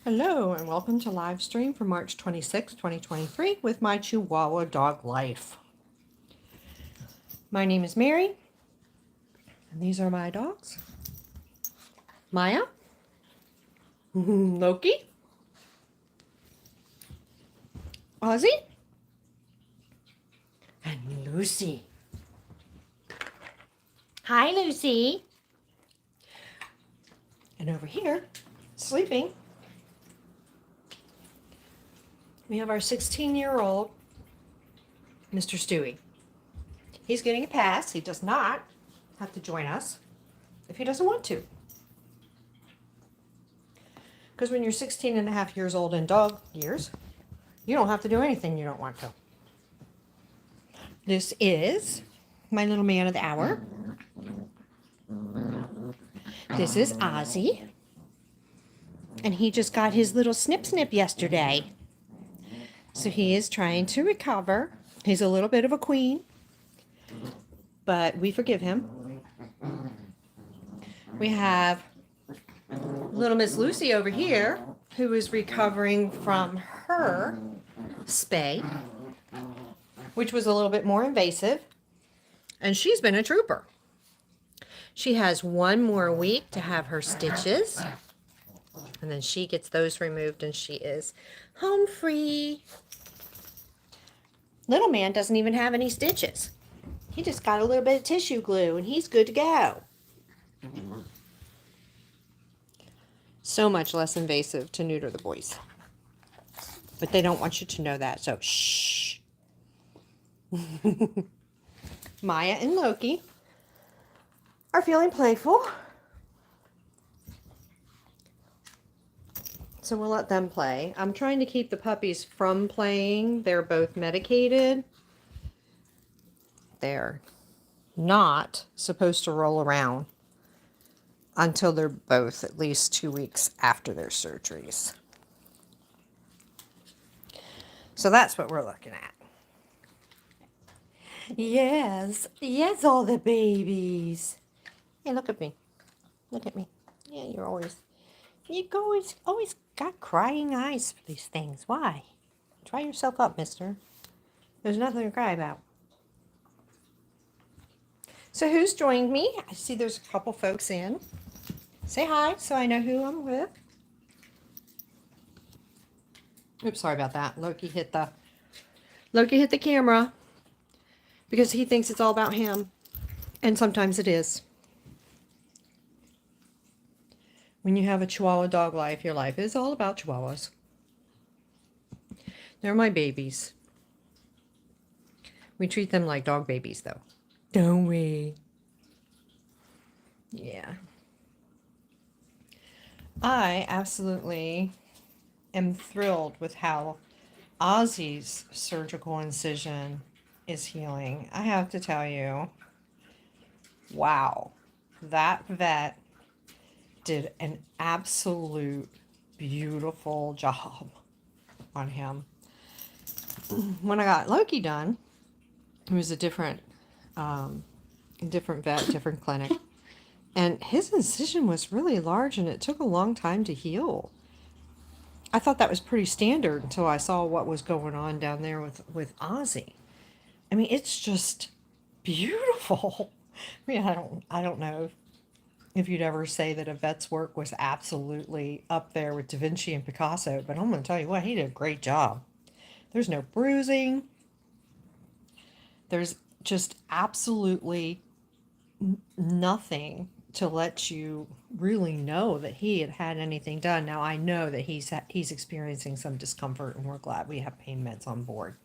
Hello and welcome to live stream for March 26, 2023 with my Chihuahua Dog Life. My name is Mary and these are my dogs. Maya, Loki, Ozzy, and Lucy. Hi, Lucy. And over here, sleeping, we have our 16-year-old Mr. Stewie. He's getting a pass. He does not have to join us if he doesn't want to. Because when you're 16 and a half years old in dog years, you don't have to do anything you don't want to. This is my little man of the hour. This is Ozzy. And he just got his little snip yesterday. So he is trying to recover. He's a little bit of a queen, but we forgive him. We have little Miss Lucy over here, who is recovering from her spay, which was a little bit more invasive, and she's been a trooper. She has one more week to have her stitches, and then she gets those removed and she is home free. Little man doesn't even have any stitches. He just got a little bit of tissue glue and he's good to go. So much less invasive to neuter the boys. But they don't want you to know that, so shh. Maya and Loki are feeling playful. So we'll let them play. I'm trying to keep the puppies from playing. They're both medicated. They're not supposed to roll around until they're both at least 2 weeks after their surgeries. So that's what we're looking at. Yes, all the babies. Hey, look at me. Look at me. Yeah, you always got crying eyes for these things. Why? Try yourself up, mister. There's nothing to cry about. So who's joined me? I see there's a couple folks in. Say hi so I know who I'm with. Oops, sorry about that. Loki hit the camera because he thinks it's all about him. And sometimes it is. When you have a Chihuahua Dog Life, your life is all about Chihuahuas. They're my babies. We treat them like dog babies, though. Don't we? Yeah. I absolutely am thrilled with how Ozzy's surgical incision is healing. I have to tell you, wow, that vet did an absolute beautiful job on him. When I got Loki done, it was a different vet, different clinic. And his incision was really large and it took a long time to heal. I thought that was pretty standard until I saw what was going on down there with Ozzy. I mean, it's just beautiful. I mean, I don't know if you'd ever say that a vet's work was absolutely up there with Da Vinci and Picasso, but I'm going to tell you what, he did a great job. There's no bruising. There's just absolutely nothing to let you really know that he had anything done. Now, I know that he's experiencing some discomfort, and we're glad we have pain meds on board.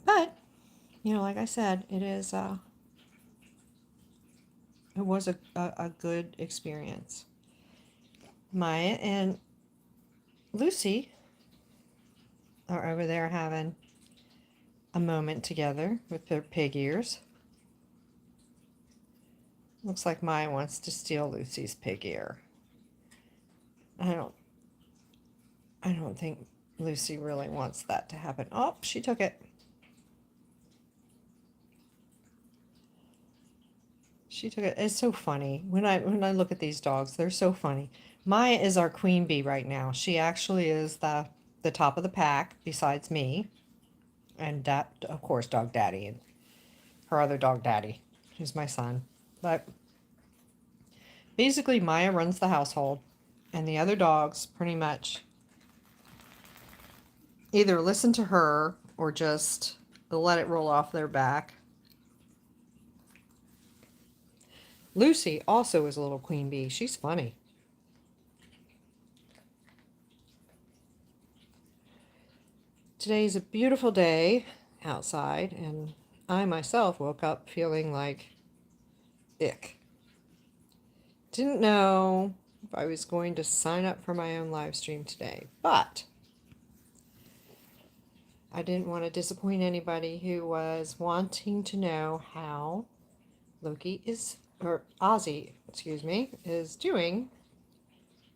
But, you know, like I said, it was a good experience. Maya and Lucy are over there having a moment together with their pig ears. Looks like Maya wants to steal Lucy's pig ear. I don't think Lucy really wants that to happen. Oh, she took it. She took it. It's so funny. When I look at these dogs, they're so funny. Maya is our queen bee right now. She actually is the top of the pack besides me. And that, of course, Dog Daddy and her other dog Daddy, who's my son. But basically, Maya runs the household, and the other dogs pretty much either listen to her or just let it roll off their back. Lucy also is a little queen bee. She's funny. Today's a beautiful day outside, and I myself woke up feeling like ick. Didn't know if I was going to sign up for my own live stream today, but I didn't want to disappoint anybody who was wanting to know how Loki is, or Ozzy, excuse me, is doing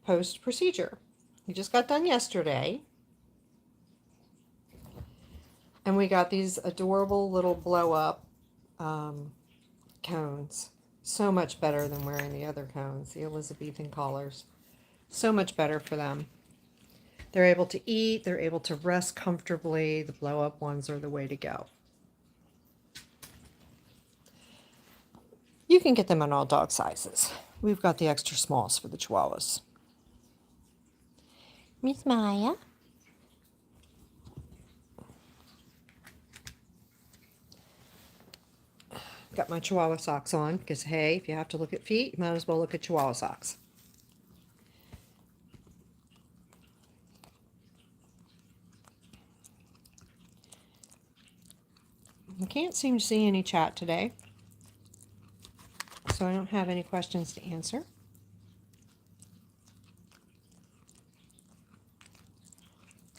post-procedure. He just got done yesterday. And we got these adorable little blow-up cones. So much better than wearing the other cones, the Elizabethan collars. So much better for them. They're able to eat. They're able to rest comfortably. The blow-up ones are the way to go. You can get them in all dog sizes. We've got the extra smalls for the Chihuahuas. Miss Maya. Got my Chihuahua socks on because, hey, if you have to look at feet, you might as well look at Chihuahua socks. I can't seem to see any chat today, so I don't have any questions to answer.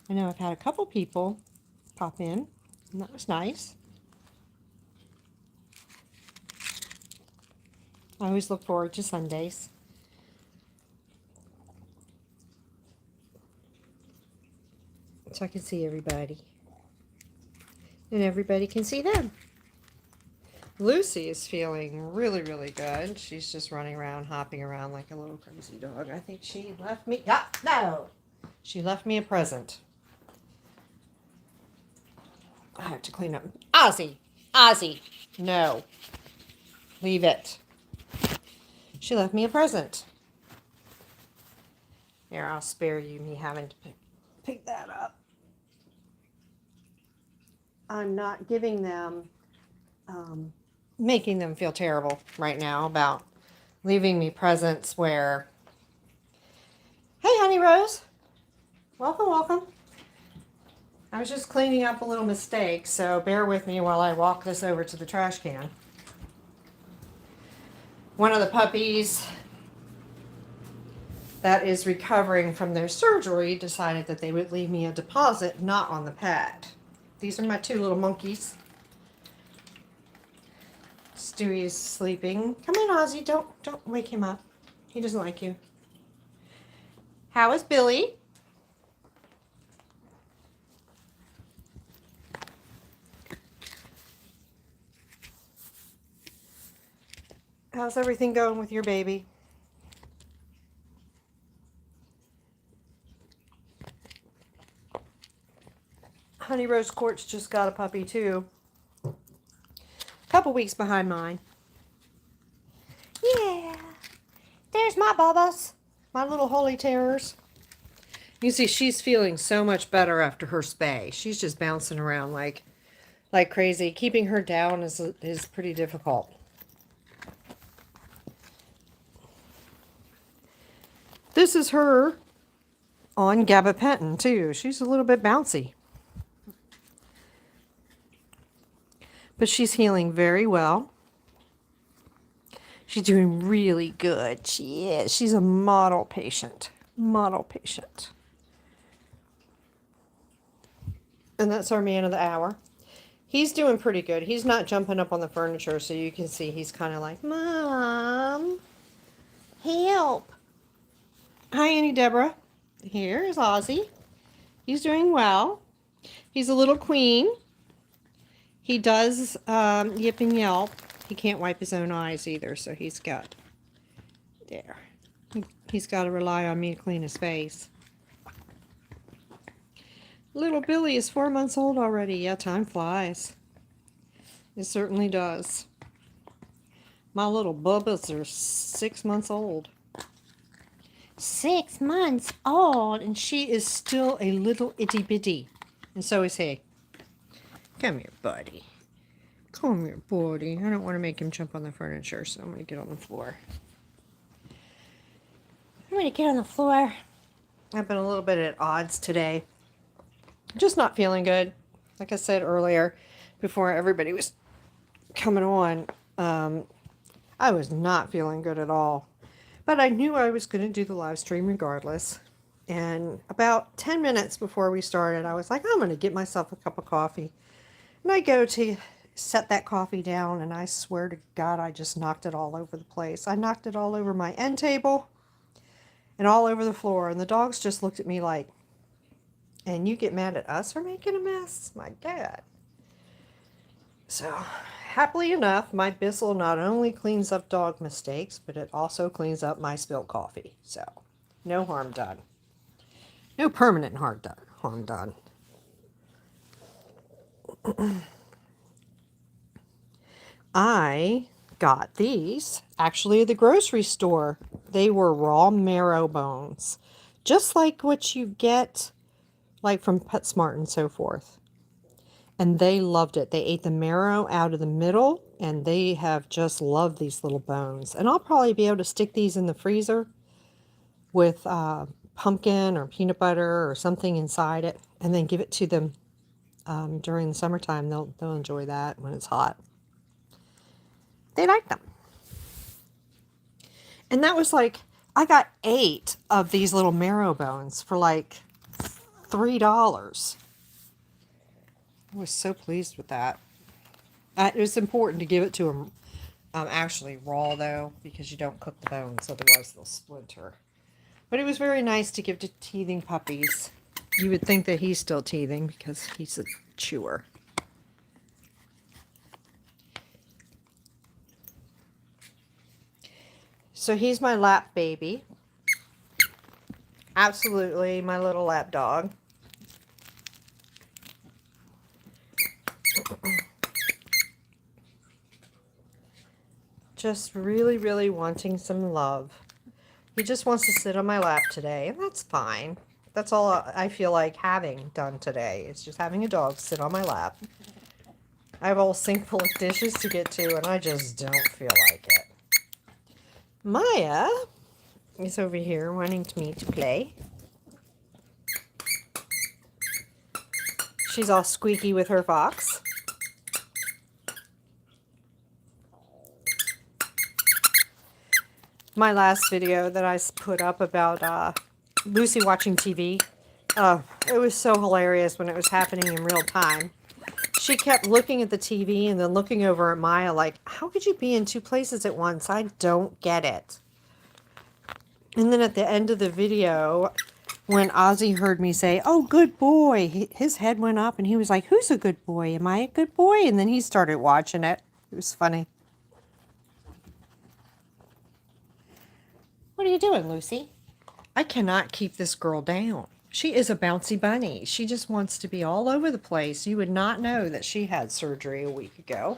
I know I've had a couple people pop in, and that was nice. I always look forward to Sundays. So I can see everybody. And everybody can see them. Lucy is feeling really, really good. She's just running around, hopping around like a little crazy dog. I think she left me... no! She left me a present. I have to clean up. Ozzy! Ozzy! No. Leave it. She left me a present. Here, I'll spare you me having to pick that up. I'm not giving them, making them feel terrible right now about leaving me presents where, hey, Honey Rose. Welcome, welcome. I was just cleaning up a little mistake, so bear with me while I walk this over to the trash can. One of the puppies that is recovering from their surgery decided that they would leave me a deposit not on the pad. These are my two little monkeys. Stewie is sleeping. Come on, Ozzy. Don't wake him up. He doesn't like you. How is Billy? How's everything going with your baby? Honey Rose Court's just got a puppy too. A couple weeks behind mine. Yeah. There's my bubbles. My little holy terrors. You see, she's feeling so much better after her spay. She's just bouncing around like crazy. Keeping her down is pretty difficult. This is her on gabapentin too. She's a little bit bouncy. But she's healing very well. She's doing really good. She is. She's a model patient. Model patient. And that's our man of the hour. He's doing pretty good. He's not jumping up on the furniture, so you can see he's kind of like, Mom, help. Hi, Annie Deborah. Here's Ozzy. He's doing well. He's a little queen. He does yip and yelp He can't wipe his own eyes either, so he's got, there. He's got to rely on me to clean his face. Little Billy is 4 months old already. Yeah, time flies. It certainly does. My little Bubbas are 6 months old. 6 months old, and she is still a little itty bitty. And so is he. Come here, buddy. Come here, buddy. I don't want to make him jump on the furniture, so I'm going to get on the floor. I'm going to get on the floor. I've been a little bit at odds today. Just not feeling good. Like I said earlier, before everybody was coming on, I was not feeling good at all. But I knew I was going to do the live stream regardless. And about 10 minutes before we started, I was like, I'm going to get myself a cup of coffee. And I go to set that coffee down, and I swear to God, I just knocked it all over the place. I knocked it all over my end table and all over the floor. And the dogs just looked at me like, and you get mad at us for making a mess? My God. So, happily enough, my Bissell not only cleans up dog mistakes, but it also cleans up my spilled coffee. So, no harm done. No permanent harm done. I got these actually at the grocery store. They were raw marrow bones, just like what you get like from PetSmart and so forth. And they loved it. They ate the marrow out of the middle, and they have just loved these little bones. And I'll probably be able to stick these in the freezer with pumpkin or peanut butter or something inside it, and then give it to them during the summertime. They'll enjoy that when it's hot. They like them. And that was like, I got 8 of these little marrow bones for like $3. I was so pleased with that. It was important to give it to them actually raw, though, because you don't cook the bones, otherwise they'll splinter. But it was very nice to give to teething puppies. You would think that he's still teething because he's a chewer. So he's my lap baby. Absolutely my little lap dog. Just really, really wanting some love. He just wants to sit on my lap today, and that's fine. That's all I feel like having done today. It's just having a dog sit on my lap. I have a whole sink full of dishes to get to, and I just don't feel like it. Maya is over here wanting me to play. She's all squeaky with her fox. My last video that I put up about Lucy watching TV, it was so hilarious when it was happening in real time. She kept looking at the TV and then looking over at Maya like, how could you be in 2 places at once? I don't get it. And then at the end of the video, when Ozzy heard me say, oh, good boy, his head went up and he was like, who's a good boy? Am I a good boy? And then he started watching it. It was funny. What are you doing, Lucy? I cannot keep this girl down. She is a bouncy bunny. She just wants to be all over the place. You would not know that she had surgery a week ago.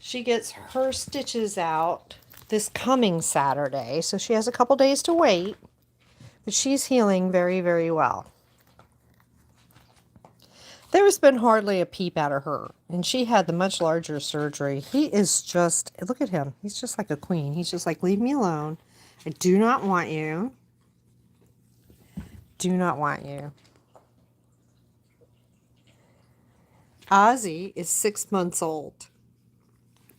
She gets her stitches out this coming Saturday, so she has a couple days to wait. But she's healing very, very well. There has been hardly a peep out of her, and she had the much larger surgery. He is just, look at him. He's just like a queen. He's just like, leave me alone. I do not want you. Do not want you. Ozzy is 6 months old.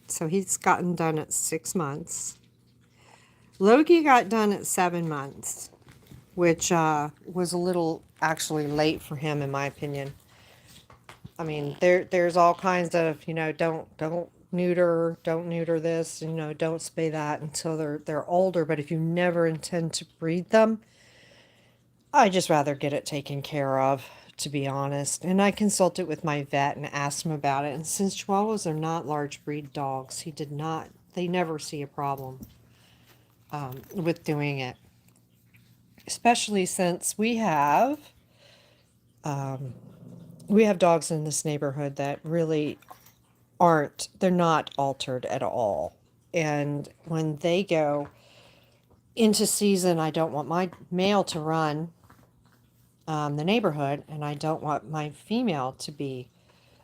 So he's gotten done at 6 months. Loki got done at 7 months, which was a little actually late for him, in my opinion. I mean, there's all kinds of, don't neuter this, don't spay that until they're older. But if you never intend to breed them, I just rather get it taken care of. to be honest. And I consulted with my vet and asked him about it. And since Chihuahuas are not large breed dogs, they never see a problem with doing it. Especially since we have dogs in this neighborhood that really they're not altered at all. And when they go into season, I don't want my male to run the neighborhood, and I don't want my female to be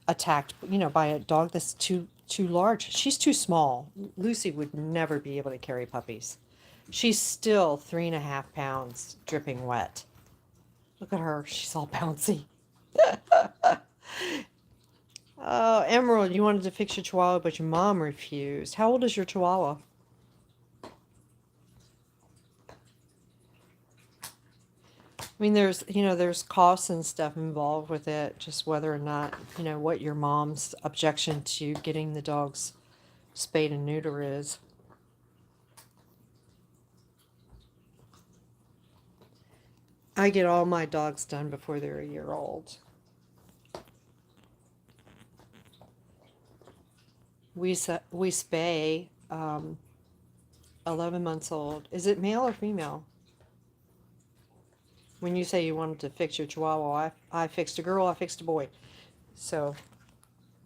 attacked, by a dog that's too large. She's too small. Lucy would never be able to carry puppies. She's still 3.5 pounds, dripping wet. Look at her. She's all bouncy. Oh, Emerald, you wanted to fix your Chihuahua, but your mom refused. How old is your Chihuahua? I mean, there's costs and stuff involved with it, just whether or not, what your mom's objection to getting the dogs spayed and neuter is. I get all my dogs done before they're a year old. We spay 11 months old. Is it male or female? When you say you wanted to fix your Chihuahua, I fixed a girl, I fixed a boy. So,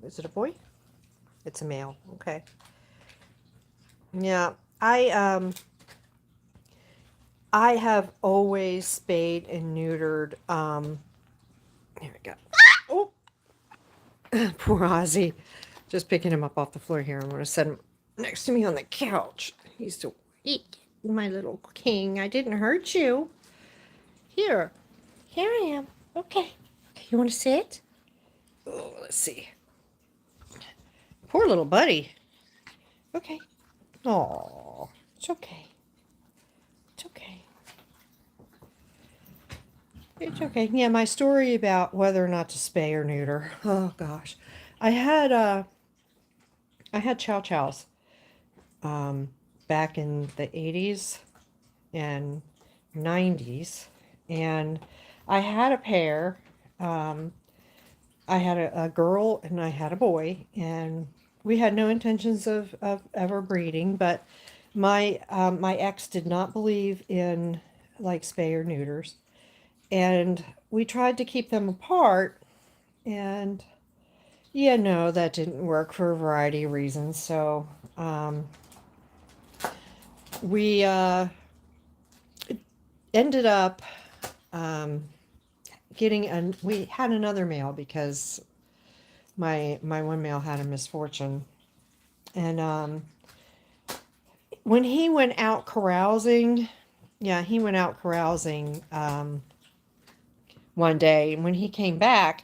is it a boy? It's a male. Okay. Yeah, I have always spayed and neutered. Here we go. Oh, poor Ozzy. Just picking him up off the floor here. I'm going to set him next to me on the couch. He's so weak, my little king. I didn't hurt you. Here I am. Okay. You want to sit? Oh, let's see. Poor little buddy. Okay. Oh, it's okay. It's okay. It's okay. Yeah, my story about whether or not to spay or neuter. Oh gosh, I had chow chows back in the 80s and 90s, and I had a pair. I had a girl and I had a boy, and we had no intentions of ever breeding, but my ex did not believe in like spay or neuters, and we tried to keep them apart, and yeah, no, that didn't work for a variety of reasons. So we ended up we had another male because my one male had a misfortune, and when he went out carousing, one day, and when he came back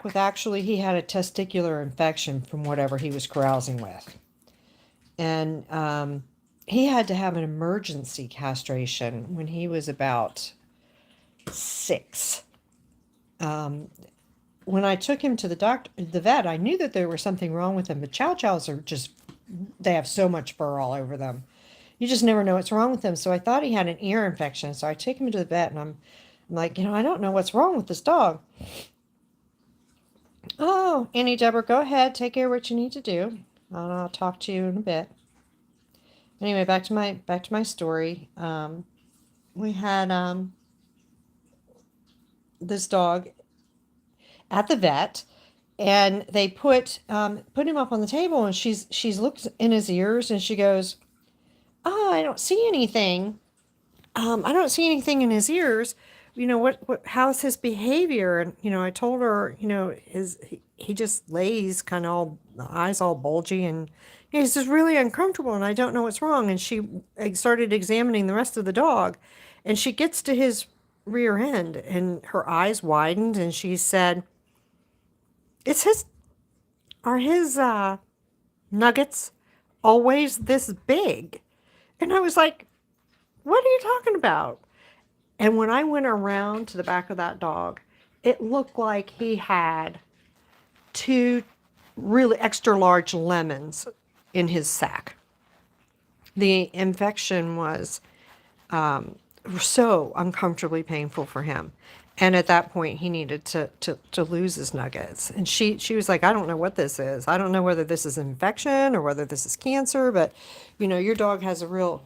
with, actually, he had a testicular infection from whatever he was carousing with, and he had to have an emergency castration when he was about 6. When I took him to the vet, I knew that there was something wrong with him. But chow chows they have so much fur all over them. You just never know what's wrong with them. So I thought he had an ear infection. So I take him to the vet, and I'm like, I don't know what's wrong with this dog. Oh, Annie Deborah, go ahead, take care of what you need to do. I'll talk to you in a bit. Anyway, back to my story. We had this dog at the vet, and they put him up on the table, and she's looked in his ears, and she goes, "Oh, I don't see anything. I don't see anything in his ears. How's his behavior?" And I told her, he just lays kind of all, the eyes all bulgy, and he's just really uncomfortable, and I don't know what's wrong. And she started examining the rest of the dog, and she gets to his rear end, and her eyes widened, and she said, are his nuggets always this big?" And I was like, "What are you talking about?" And when I went around to the back of that dog, it looked like he had 2 really extra large lemons in his sack. The infection was so uncomfortably painful for him. And at that point, he needed to lose his nuggets. And she was like, I don't know what this is. I don't know whether this is infection or whether this is cancer, but your dog has a real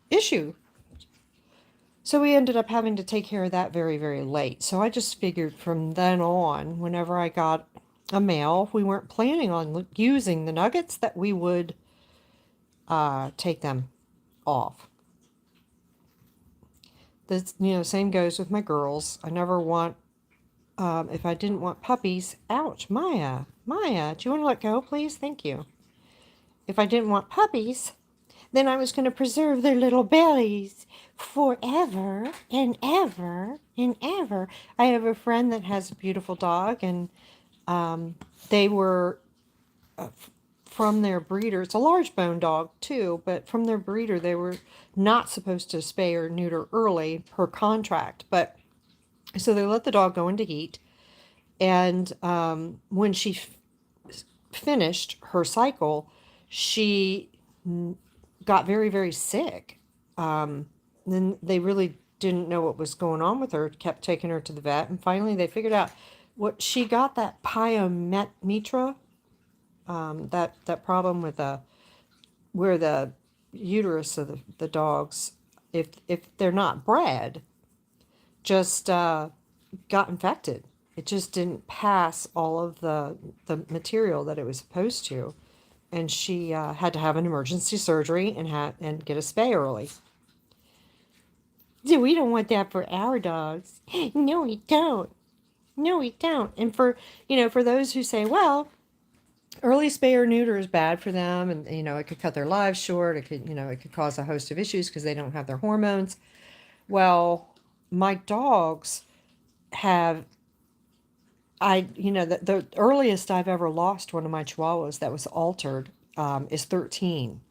issue. So we ended up having to take care of that very, very late. So I just figured from then on, whenever I got a male, if we weren't planning on using the nuggets, that we would take them off. This, same goes with my girls. I never want, if I didn't want puppies, ouch, Maya, do you want to let go, please? Thank you. If I didn't want puppies, then I was going to preserve their little bellies forever and ever and ever. I have a friend that has a beautiful dog, and they were from their breeder. It's a large bone dog too, but from their breeder, they were not supposed to spay or neuter early per contract. But so they let the dog go into heat, and when she finished her cycle, she got very, very sick. Then they really didn't know what was going on with her, kept taking her to the vet, and finally they figured out what she got, that pyometra, that problem with where the uterus of the dogs, if they're not bred, just got infected. It just didn't pass all of the material that it was supposed to, and she had to have an emergency surgery and get a spay early. So we don't want that for our dogs. No, we don't. No, we don't. And for those who say, well, early spay or neuter is bad for them, and it could cut their lives short. It could cause a host of issues because they don't have their hormones. Well, my dogs have. The earliest I've ever lost one of my Chihuahuas that was altered is 13,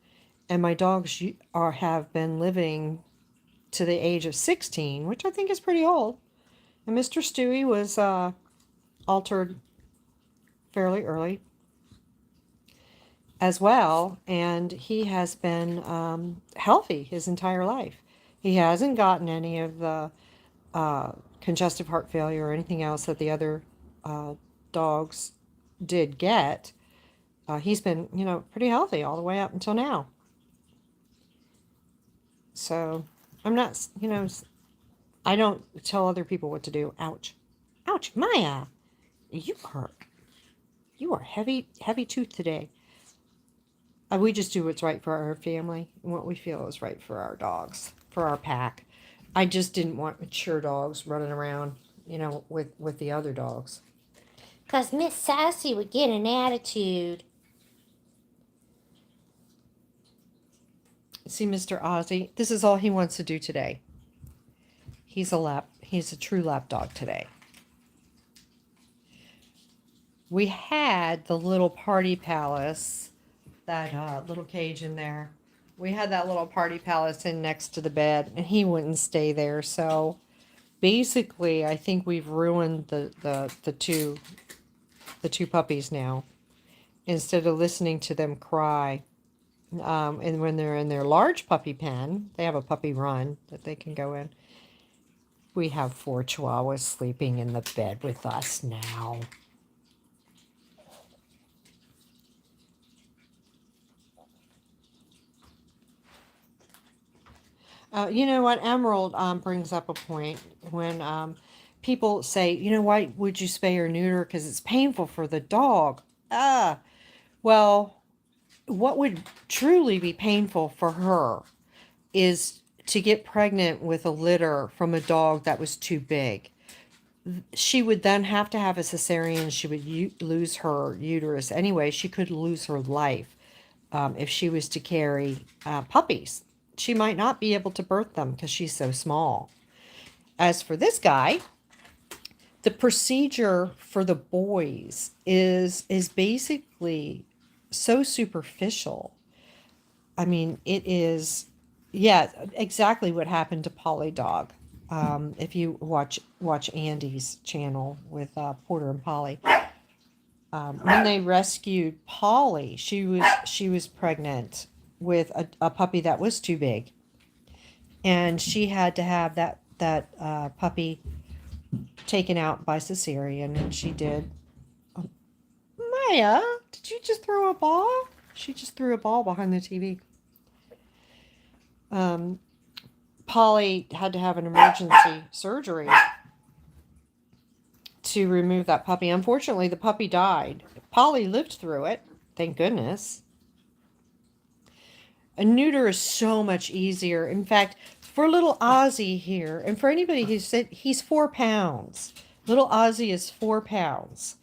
and my dogs have been living to the age of 16, which I think is pretty old. And Mr. Stewie was altered fairly early as well, and he has been healthy his entire life. He hasn't gotten any of the congestive heart failure or anything else that the other dogs did get. He's been, pretty healthy all the way up until now. So I'm not, I don't tell other people what to do. Ouch. Ouch, Maya. You are heavy tooth today. We just do what's right for our family and what we feel is right for our dogs, for our pack. I just didn't want mature dogs running around, with the other dogs. Because Miss Sassy would get an attitude. See, Mr. Ozzy, this is all he wants to do today. He's a true lap dog today. We had the little party palace, that little cage in there. We had that little party palace in next to the bed, and he wouldn't stay there. So basically, I think we've ruined the two puppies now. Instead of listening to them cry, and when they're in their large puppy pen, they have a puppy run that they can go in. We have 4 Chihuahuas sleeping in the bed with us now. You know what? Emerald brings up a point when people say, why would you spay or neuter? Because it's painful for the dog. Well, what would truly be painful for her is to get pregnant with a litter from a dog that was too big. She would then have to have a cesarean. She would lose her uterus anyway. She could lose her life if she was to carry puppies. She might not be able to birth them because she's so small. As for this guy, the procedure for the boys is basically so superficial. I mean, it is, yeah, exactly what happened to Polly Dog. If you watch Andy's channel with Porter and Polly, when they rescued Polly, she was pregnant with a puppy that was too big, and she had to have that puppy taken out by cesarean, and she did. Maya, did you just throw a ball? She just threw a ball behind the TV. Polly had to have an emergency surgery to remove that puppy. Unfortunately, the puppy died. Polly lived through it, thank goodness. A neuter is so much easier. In fact, for little Ozzy here, and for anybody who said he's 4 pounds, little Ozzy is 4 pounds.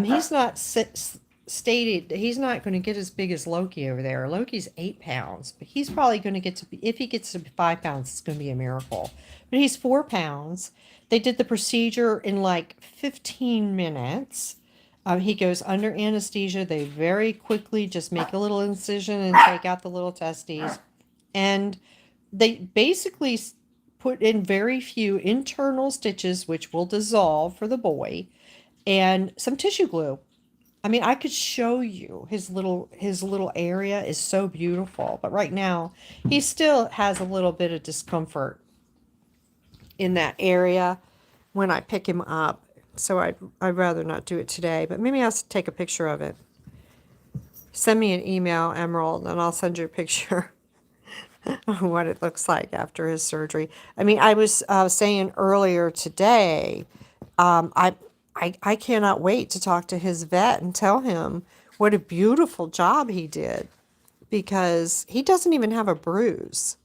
He's not stated, he's not going to get as big as Loki over there. Loki's 8 pounds, but he's probably going to get to be, if he gets to 5 pounds, it's going to be a miracle. But he's 4 pounds. They did the procedure in like 15 minutes. He goes under anesthesia. They very quickly just make a little incision and take out the little testes. And they basically put in very few internal stitches, which will dissolve for the boy, and some tissue glue. I mean, I could show you his little area is so beautiful, but right now he still has a little bit of discomfort in that area when I pick him up. So I'd rather not do it today, but maybe I'll take a picture of it. Send me an email, Emerald, and I'll send you a picture of what it looks like after his surgery. I mean, I was saying earlier today, I cannot wait to talk to his vet and tell him what a beautiful job he did, because he doesn't even have a bruise.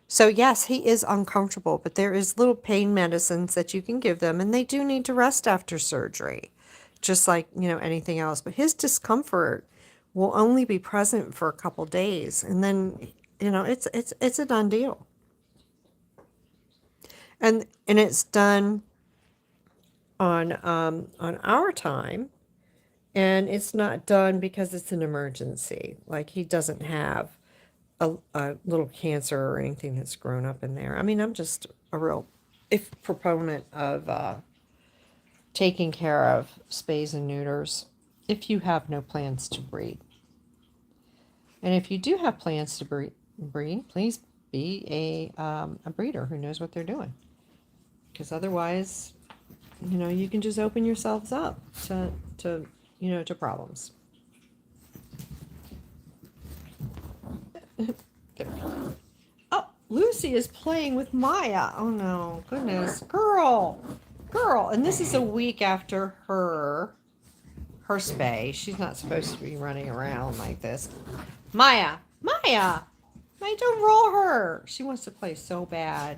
So yes, he is uncomfortable, but there is little pain medicines that you can give them, and they do need to rest after surgery, just like, anything else. But his discomfort will only be present for a couple days, and then, it's a done deal. And it's done on our time, and it's not done because it's an emergency. Like, he doesn't have a little cancer or anything that's grown up in there. I mean, I'm just a real proponent of taking care of spays and neuters if you have no plans to breed. And if you do have plans to breed, please be a breeder who knows what they're doing. Because otherwise, you can just open yourselves up to problems. Oh, Lucy is playing with Maya. Oh no, goodness. Girl. And this is a week after her spay. She's not supposed to be running around like this. Maya, don't roll her. She wants to play so bad.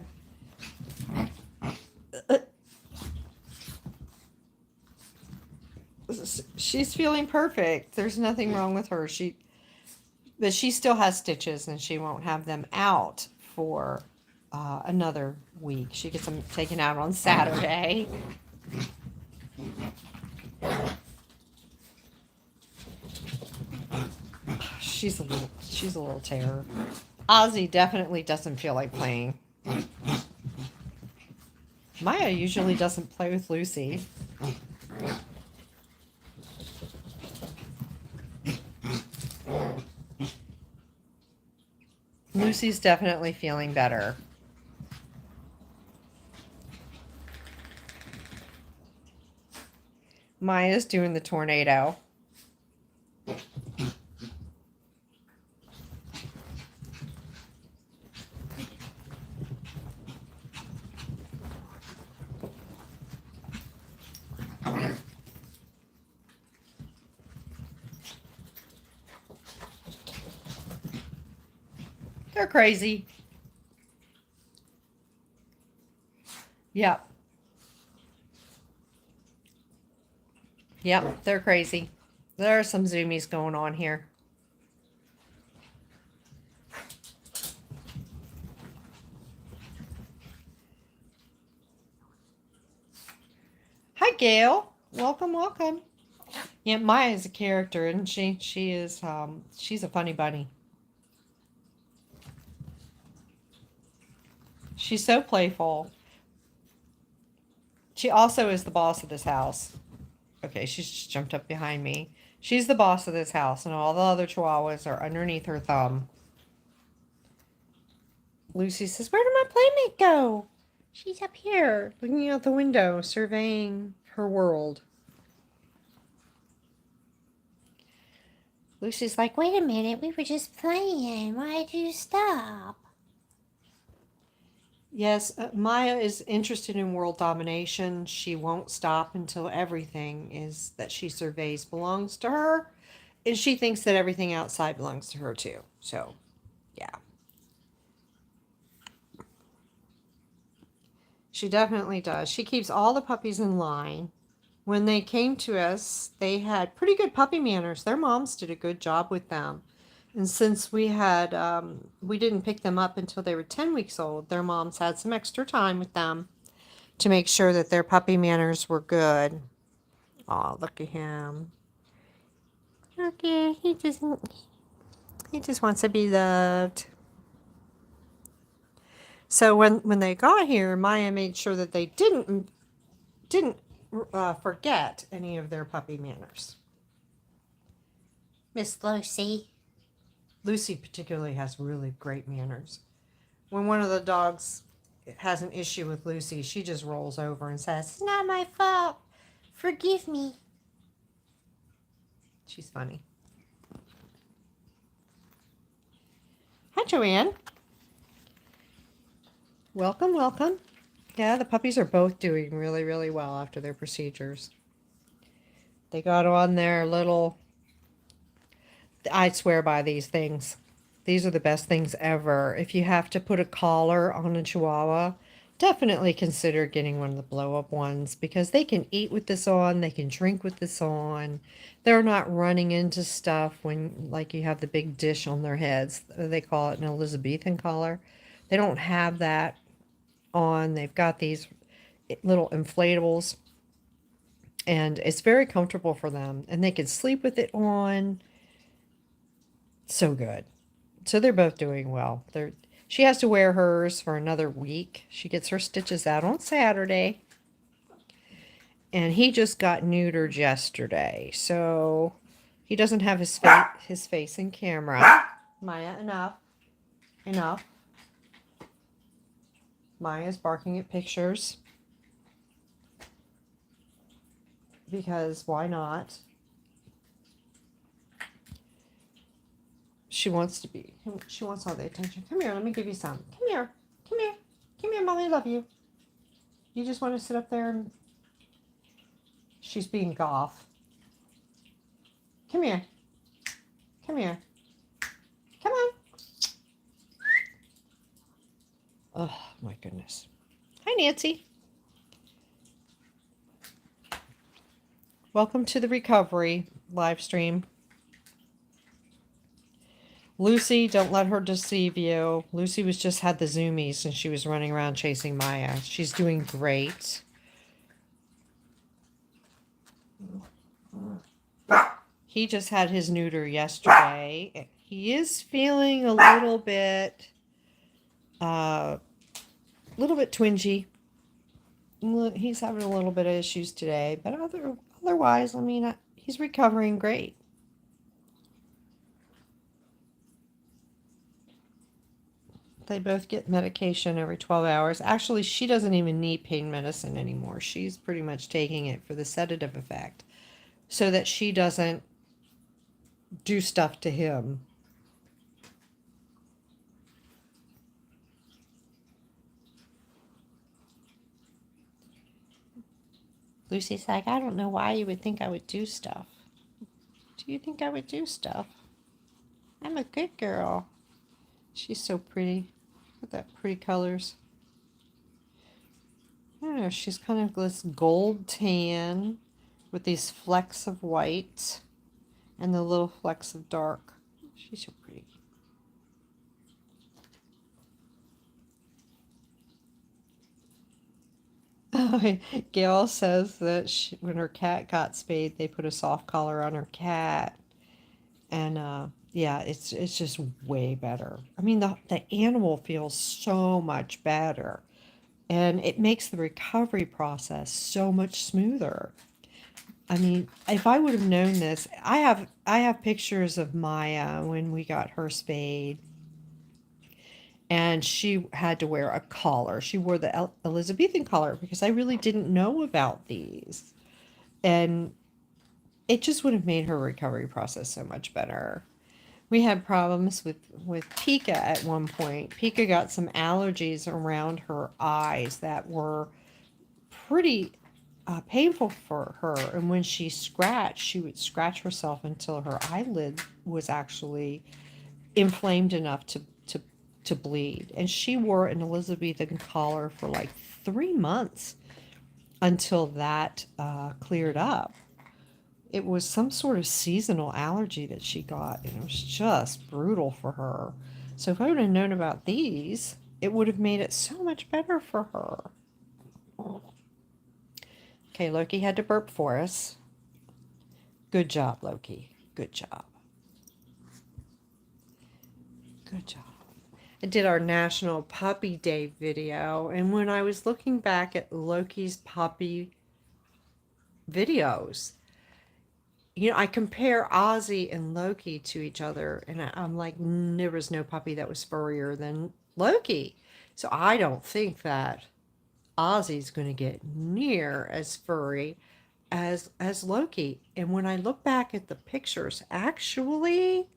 She's feeling perfect. There's nothing wrong with her. But she still has stitches, and she won't have them out for another week. She gets them taken out on Saturday. She's a little terror. Ozzy definitely doesn't feel like playing. Maya usually doesn't play with Lucy. Lucy's definitely feeling better. Maya's doing the tornado. They're crazy. Yep. Yep, they're crazy. There are some zoomies going on here. Hi, Gail. Welcome. Yeah, Maya is a character, isn't she? She's a funny bunny. She's so playful. She also is the boss of this house. Okay, she's just jumped up behind me. She's the boss of this house, and all the other chihuahuas are underneath her thumb. Lucy says, "Where did my playmate go?" She's up here, looking out the window, surveying her world. Lucy's like, wait a minute, we were just playing. Why'd you stop? Yes, Maya is interested in world domination. She won't stop until everything is that she surveys belongs to her. And she thinks that everything outside belongs to her too. So, yeah. She definitely does. She keeps all the puppies in line. When they came to us, they had pretty good puppy manners. Their moms did a good job with them. And since we didn't pick them up until they were 10 weeks old, their moms had some extra time with them to make sure that their puppy manners were good. Oh, look at him. Okay, he just wants to be loved. So when they got here, Maya made sure that they didn't forget any of their puppy manners. Miss Lucy. Lucy particularly has really great manners. When one of the dogs has an issue with Lucy, she just rolls over and says, It's not my fault. Forgive me. she's funny. Hi, Joanne. Welcome, welcome. Yeah, the puppies are both doing really, really well after their procedures. They got on their little, I swear by these things. These are the best things ever. If you have to put a collar on a Chihuahua, definitely consider getting one of the blow-up ones because they can eat with this on, they can drink with this on. They're not running into stuff when, like, you have the big dish on their heads. They call it an Elizabethan collar. They don't have that on. They've got these little inflatables, and it's very comfortable for them, and they can sleep with it on. So good. So they're both doing well. She has to wear hers for another week. She gets her stitches out on Saturday. And he just got neutered yesterday. So he doesn't have his face in camera. Maya, enough. Enough. Maya's barking at pictures. Because why not? She wants all the attention. Come here, let me give you some. Come here. Come here. Come here, Mommy, love you. You just want to sit up there and... She's being goth. Come here. Come here. Come on. Oh, my goodness. Hi, Nancy. Welcome to the recovery live stream. Lucy, don't let her deceive you. Lucy just had the zoomies and she was running around chasing Maya. She's doing great. He just had his neuter yesterday. He is feeling a little bit twingy. He's having a little bit of issues today, but otherwise, I mean, he's recovering great. They both get medication every 12 hours. Actually, she doesn't even need pain medicine anymore. She's pretty much taking it for the sedative effect so that she doesn't do stuff to him. Lucy's like, I don't know why you would think I would do stuff. Do you think I would do stuff? I'm a good girl. She's so pretty. Look at that pretty colors. I don't know, she's kind of this gold tan with these flecks of white and the little flecks of dark. She's so pretty. Gail says that when her cat got spayed, they put a soft collar on her cat. And yeah, it's just way better. I mean, the animal feels so much better. And it makes the recovery process so much smoother. I mean, if I would have known this, I have pictures of Maya when we got her spayed. and she had to wear a collar. She wore the Elizabethan collar because I really didn't know about these. And it just would have made her recovery process so much better. We had problems with Pica at one point. Pica got some allergies around her eyes that were pretty painful for her. And when she scratched, she would scratch herself until her eyelid was actually inflamed enough to bleed. And she wore an Elizabethan collar for like 3 months until that cleared up. It was some sort of seasonal allergy that she got, and it was just brutal for her. So if I would have known about these, it would have made it so much better for her. Okay, Loki had to burp for us. Good job, Loki. Good job. Good job. I did our National Puppy Day video, and when I was looking back at Loki's puppy videos, I compare Ozzy and Loki to each other, and I'm like, there was no puppy that was furrier than Loki. So I don't think that Ozzy's going to get near as furry as Loki. And when I look back at the pictures, actually,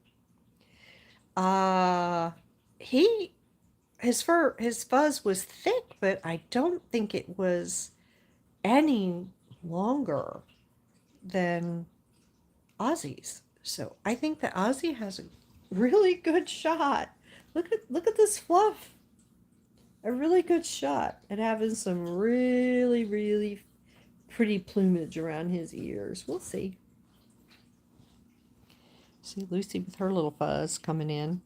uh, he his fuzz was thick, but I don't think it was any longer than Ozzy's. So I think that Ozzy has a really good shot. Look at this fluff. A really good shot at having some really, really pretty plumage around his ears. We'll see. See Lucy with her little fuzz coming in.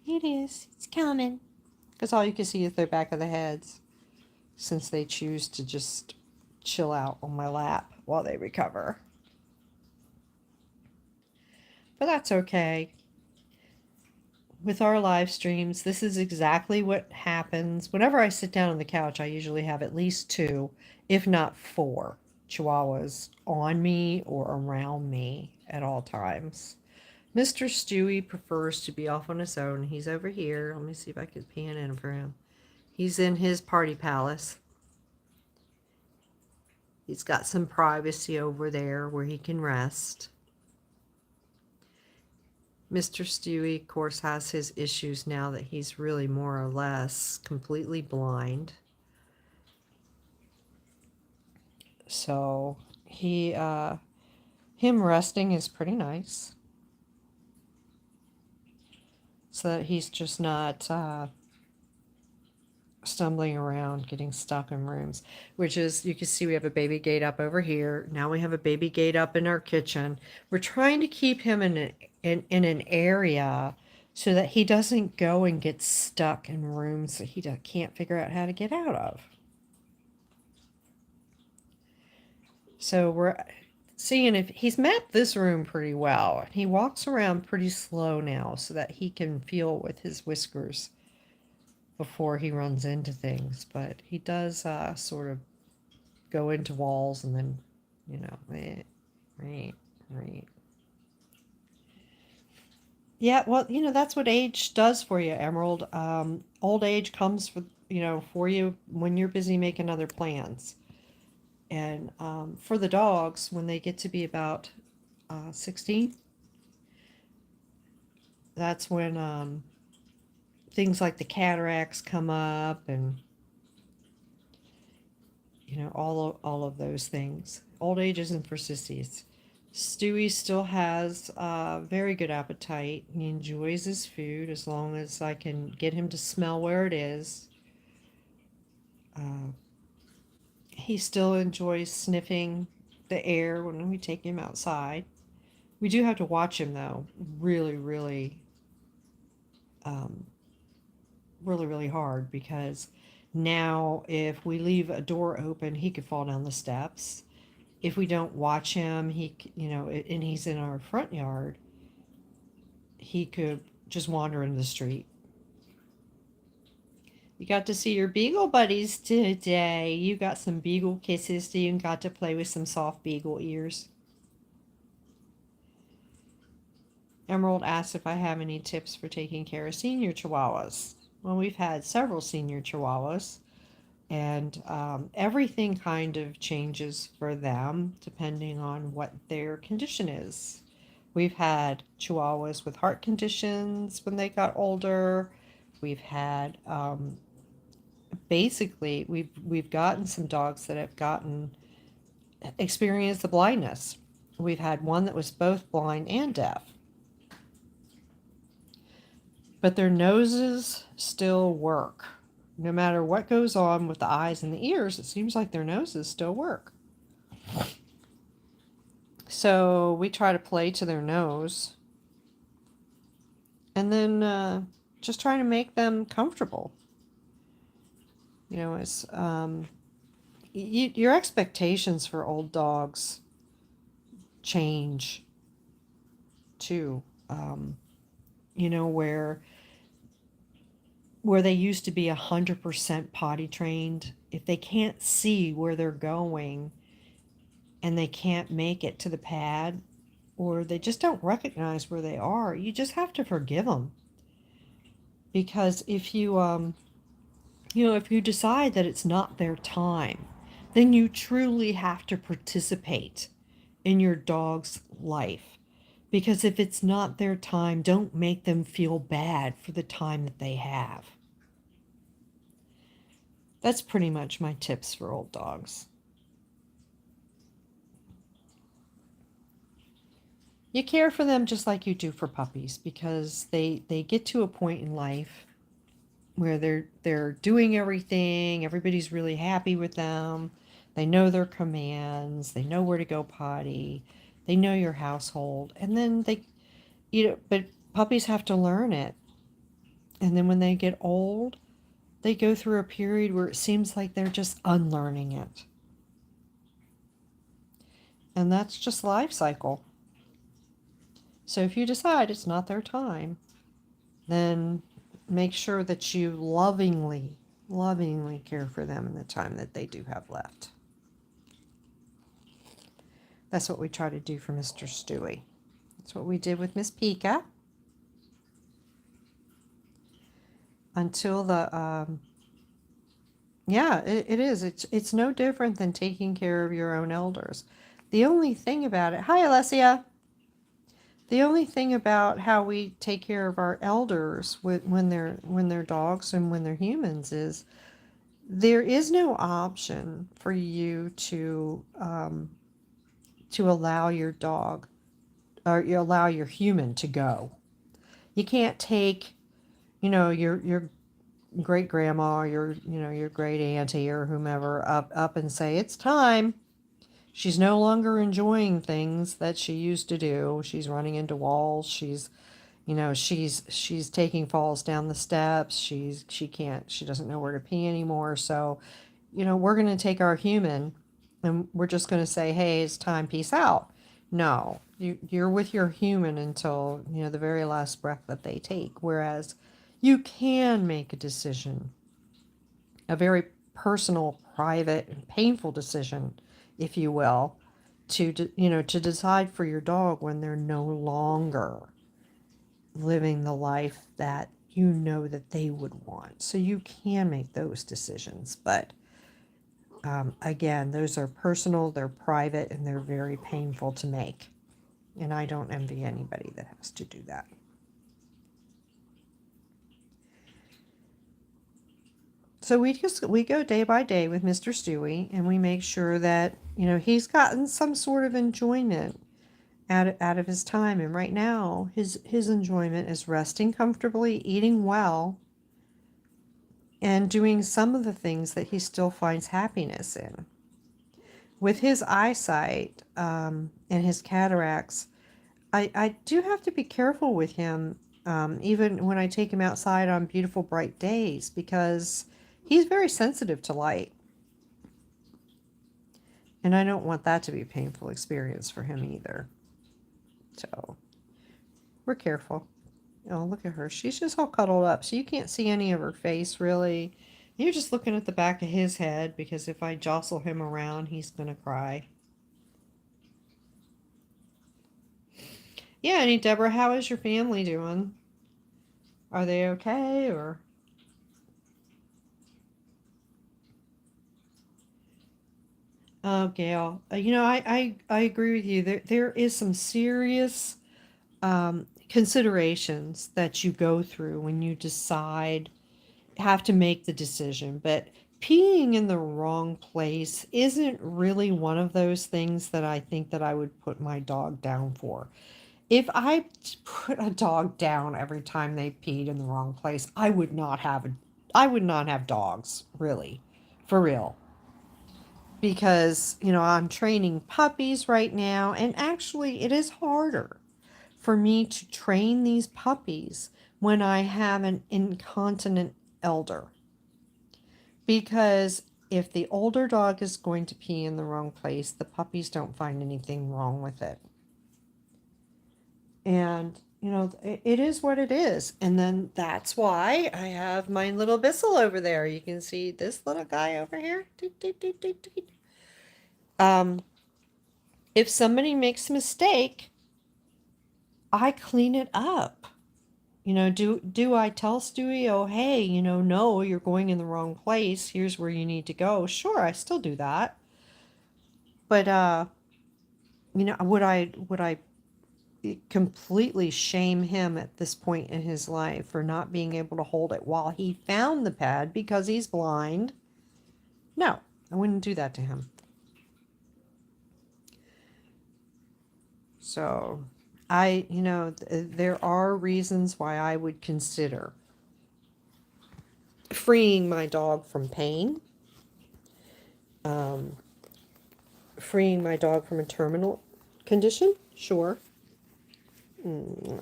It is. It's coming. Because all you can see is their back of the heads, since they choose to just chill out on my lap while they recover. But that's okay. With our live streams, this is exactly what happens. Whenever I sit down on the couch, I usually have at least 2, if not 4, Chihuahuas on me or around me at all times. Mr. Stewie prefers to be off on his own. He's over here. Let me see if I can pan in for him. He's in his party palace. He's got some privacy over there where he can rest. Mr. Stewie, of course, has his issues now that he's really more or less completely blind. So him resting is pretty nice. So that he's just not stumbling around, getting stuck in rooms, which is, you can see we have a baby gate up over here. Now we have a baby gate up in our kitchen. We're trying to keep him in an area so that he doesn't go and get stuck in rooms that he can't figure out how to get out of. So we're seeing if he's mapped this room pretty well. He walks around pretty slow now so that he can feel with his whiskers before he runs into things. But he does sort of go into walls and then, right. Yeah, well, that's what age does for you, Emerald. Old age comes for you when you're busy making other plans. And for the dogs, when they get to be about 16, that's when things like the cataracts come up, and all of those things. Old age isn't for sissies. Stewie still has a very good appetite. He enjoys his food as long as I can get him to smell where it is. He still enjoys sniffing the air when we take him outside. We do have to watch him, though, really, really, really hard, because now if we leave a door open, he could fall down the steps. If we don't watch him, and he's in our front yard, he could just wander into the street. You got to see your beagle buddies today. You got some beagle kisses, so you got to play with some soft beagle ears. Emerald asked if I have any tips for taking care of senior chihuahuas. Well, we've had several senior chihuahuas, and everything kind of changes for them depending on what their condition is. We've had chihuahuas with heart conditions when they got older. We've had basically we've gotten some dogs that have gotten experienced the blindness. We've had one that was both blind and deaf, but their noses still work. No matter what goes on with the eyes and the ears, it seems like their noses still work. So we try to play to their nose and then just try to make them comfortable. You know, it's your expectations for old dogs change too. You know, where they used to be 100% potty trained, if they can't see where they're going and they can't make it to the pad, or they just don't recognize where they are, you just have to forgive them. Because if if you decide that it's not their time, then you truly have to participate in your dog's life. Because if it's not their time, don't make them feel bad for the time that they have. That's pretty much my tips for old dogs. You care for them just like you do for puppies, because they get to a point in life where they're doing everything, everybody's really happy with them. They know their commands, they know where to go potty, they know your household, and then but puppies have to learn it. And then when they get old, they go through a period where it seems like they're just unlearning it. And that's just life cycle. So if you decide it's not their time, then make sure that you lovingly care for them in the time that they do have left. That's what we try to do for Mr. Stewie. That's what we did with Miss Pica. Until it is. It's no different than taking care of your own elders. The only thing about it, hi Alessia. The only thing about how we take care of our elders when they're dogs and when they're humans is there is no option for you to allow your dog or you allow your human to go. You can't take, your great grandma, your great auntie or whomever up and say it's time. She's no longer enjoying things that she used to do. She's running into walls. She's taking falls down the steps. She doesn't know where to pee anymore. So, we're going to take our human and we're just going to say, hey, it's time, peace out. No, you're with your human until, the very last breath that they take. Whereas you can make a decision, a very personal, private, and painful decision, if you will, to decide for your dog when they're no longer living the life that that they would want. So you can make those decisions, but again, those are personal, they're private, and they're very painful to make. And I don't envy anybody that has to do that. So we go day by day with Mr. Stewie, and we make sure that he's gotten some sort of enjoyment out of his time. And right now, his enjoyment is resting comfortably, eating well, and doing some of the things that he still finds happiness in. With his eyesight and his cataracts, I do have to be careful with him, even when I take him outside on beautiful, bright days, because he's very sensitive to light. And I don't want that to be a painful experience for him either. So we're careful. Oh, look at her. She's just all cuddled up, so you can't see any of her face, really. You're just looking at the back of his head, because if I jostle him around, he's going to cry. Yeah, and Deborah, how is your family doing? Are they okay or? Oh, Gail, I agree with you. There is some serious considerations that you go through when you decide, have to make the decision. But peeing in the wrong place isn't really one of those things that I think that I would put my dog down for. If I put a dog down every time they peed in the wrong place, I would not have dogs, really. For real. Because, I'm training puppies right now, and actually it is harder for me to train these puppies when I have an incontinent elder. Because if the older dog is going to pee in the wrong place, the puppies don't find anything wrong with it. And, it is what it is. And then that's why I have my little Bissell over there. You can see this little guy over here. Doot, doot, doot, doot, doot. If somebody makes a mistake, I clean it up. Do I tell Stewie, oh, hey, no, you're going in the wrong place. Here's where you need to go. Sure, I still do that. But, would I completely shame him at this point in his life for not being able to hold it while he found the pad because he's blind? No, I wouldn't do that to him. So, there are reasons why I would consider freeing my dog from pain, um, freeing my dog from a terminal condition. Sure. Here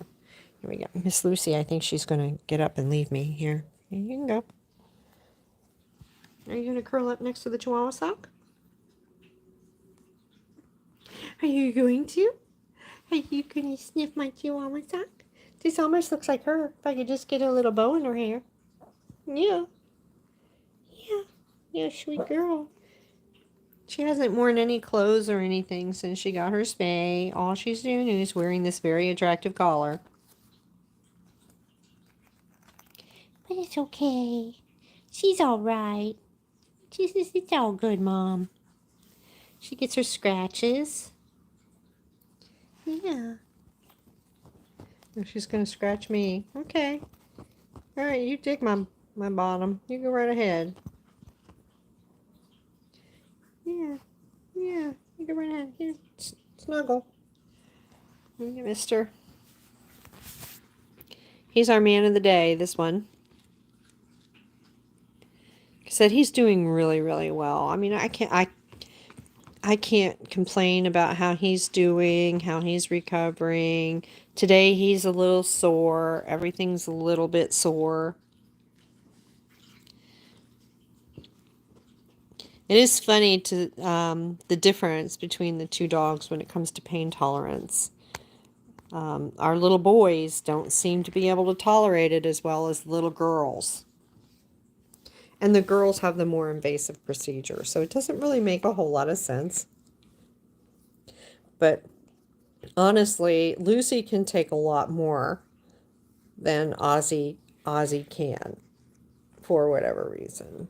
we go. Miss Lucy, I think she's going to get up and leave me here. Here you can go. Are you going to curl up next to the Chihuahua sock? Are you going to? Are you going to sniff my Chihuahua sock? This almost looks like her. If I could just get a little bow in her hair. Yeah. Yeah. Yeah, sweet girl. She hasn't worn any clothes or anything since she got her spay. All she's doing is wearing this very attractive collar. But it's okay. She's all right. It's all good, Mom. She gets her scratches. Yeah. Oh, she's going to scratch me. Okay. All right, you dig my bottom. You go right ahead. Yeah. Yeah. You go right ahead. Here, snuggle. Look at Mister. He's our man of the day, this one. Like I said, he's doing really, really well. I mean, I can't complain about how he's doing, how he's recovering. Today he's a little sore. Everything's a little bit sore. It is funny to the difference between the two dogs when it comes to pain tolerance. Our little boys don't seem to be able to tolerate it as well as little girls. And the girls have the more invasive procedure, so it doesn't really make a whole lot of sense. But honestly, Lucy can take a lot more than Ozzy can for whatever reason.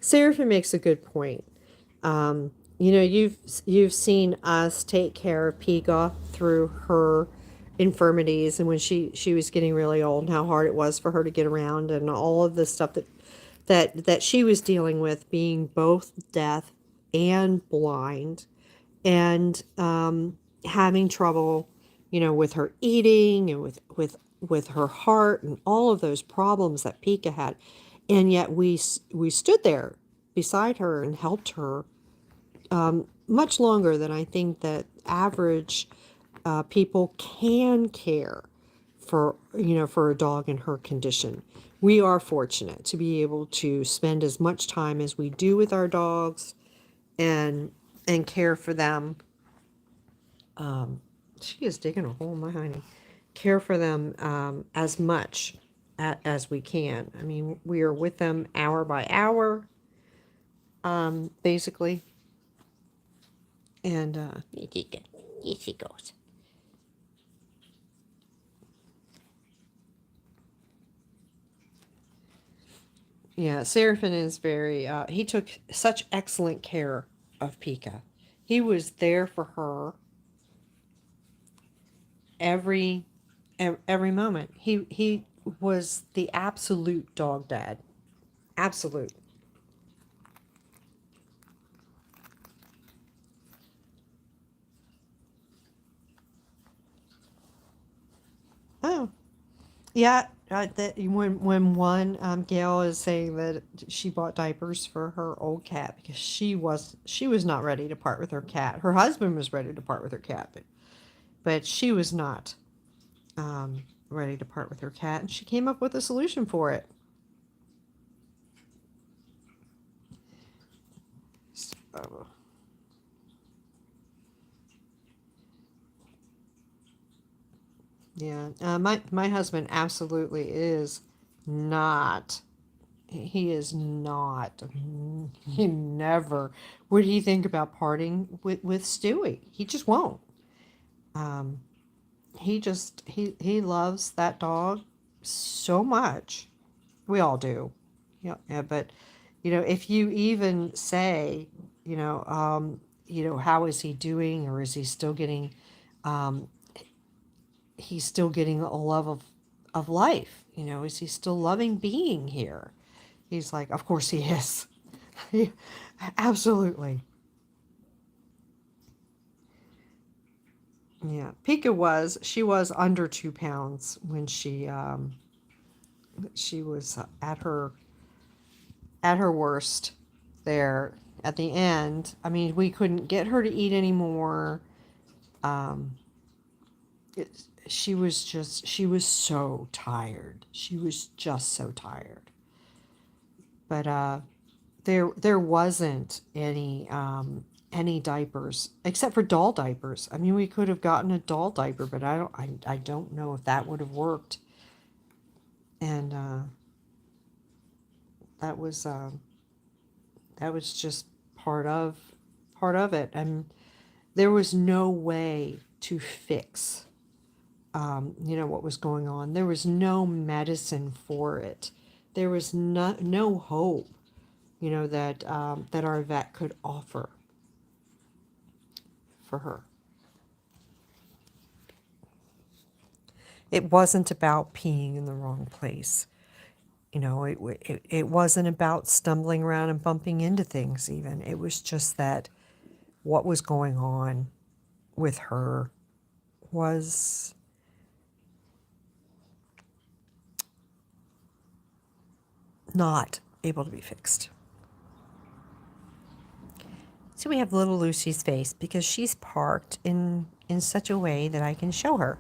Seraphin makes a good point. You've seen us take care of Pica through her infirmities and when she was getting really old and how hard it was for her to get around and all of the stuff that she was dealing with, being both deaf and blind and having trouble, with her eating and with her heart and all of those problems that Pica had. And yet we stood there beside her and helped her much longer than I think that average people can care for a dog in her condition. We are fortunate to be able to spend as much time as we do with our dogs and care for them. She is digging a hole in my honey. Care for them as much as we can. I mean, we are with them hour by hour, basically. And Here she goes. yeah, Seraphin is very, he took such excellent care of Pica. He was there for her every every moment. He was the absolute dog dad. Absolute. Oh, yeah. That when one Gail is saying that she bought diapers for her old cat because she was not ready to part with her cat. Her husband was ready to part with her cat, but she was not ready to part with her cat, and she came up with a solution for it. So, yeah, my husband absolutely is not. He is not. He never would he think about parting with Stewie. He just won't. Um, he loves that dog so much. We all do. Yeah, yeah, but if you even say, how is he doing, or is he still getting, um, he's still getting a love of life. Is he still loving being here? He's like, of course he is. Absolutely. Yeah. Pica she was under 2 pounds when she was at her worst there at the end. I mean, we couldn't get her to eat anymore. Um, she was so tired. She was just so tired. But there wasn't any diapers except for doll diapers. I mean, we could have gotten a doll diaper, but I don't know if that would have worked. And that was that was just part of it. And there was no way to fix what was going on. There was no medicine for it. There was no hope, that our vet could offer for her. It wasn't about peeing in the wrong place. It wasn't about stumbling around and bumping into things even. It was just that what was going on with her was not able to be fixed. So we have little Lucy's face because she's parked in such a way that I can show her.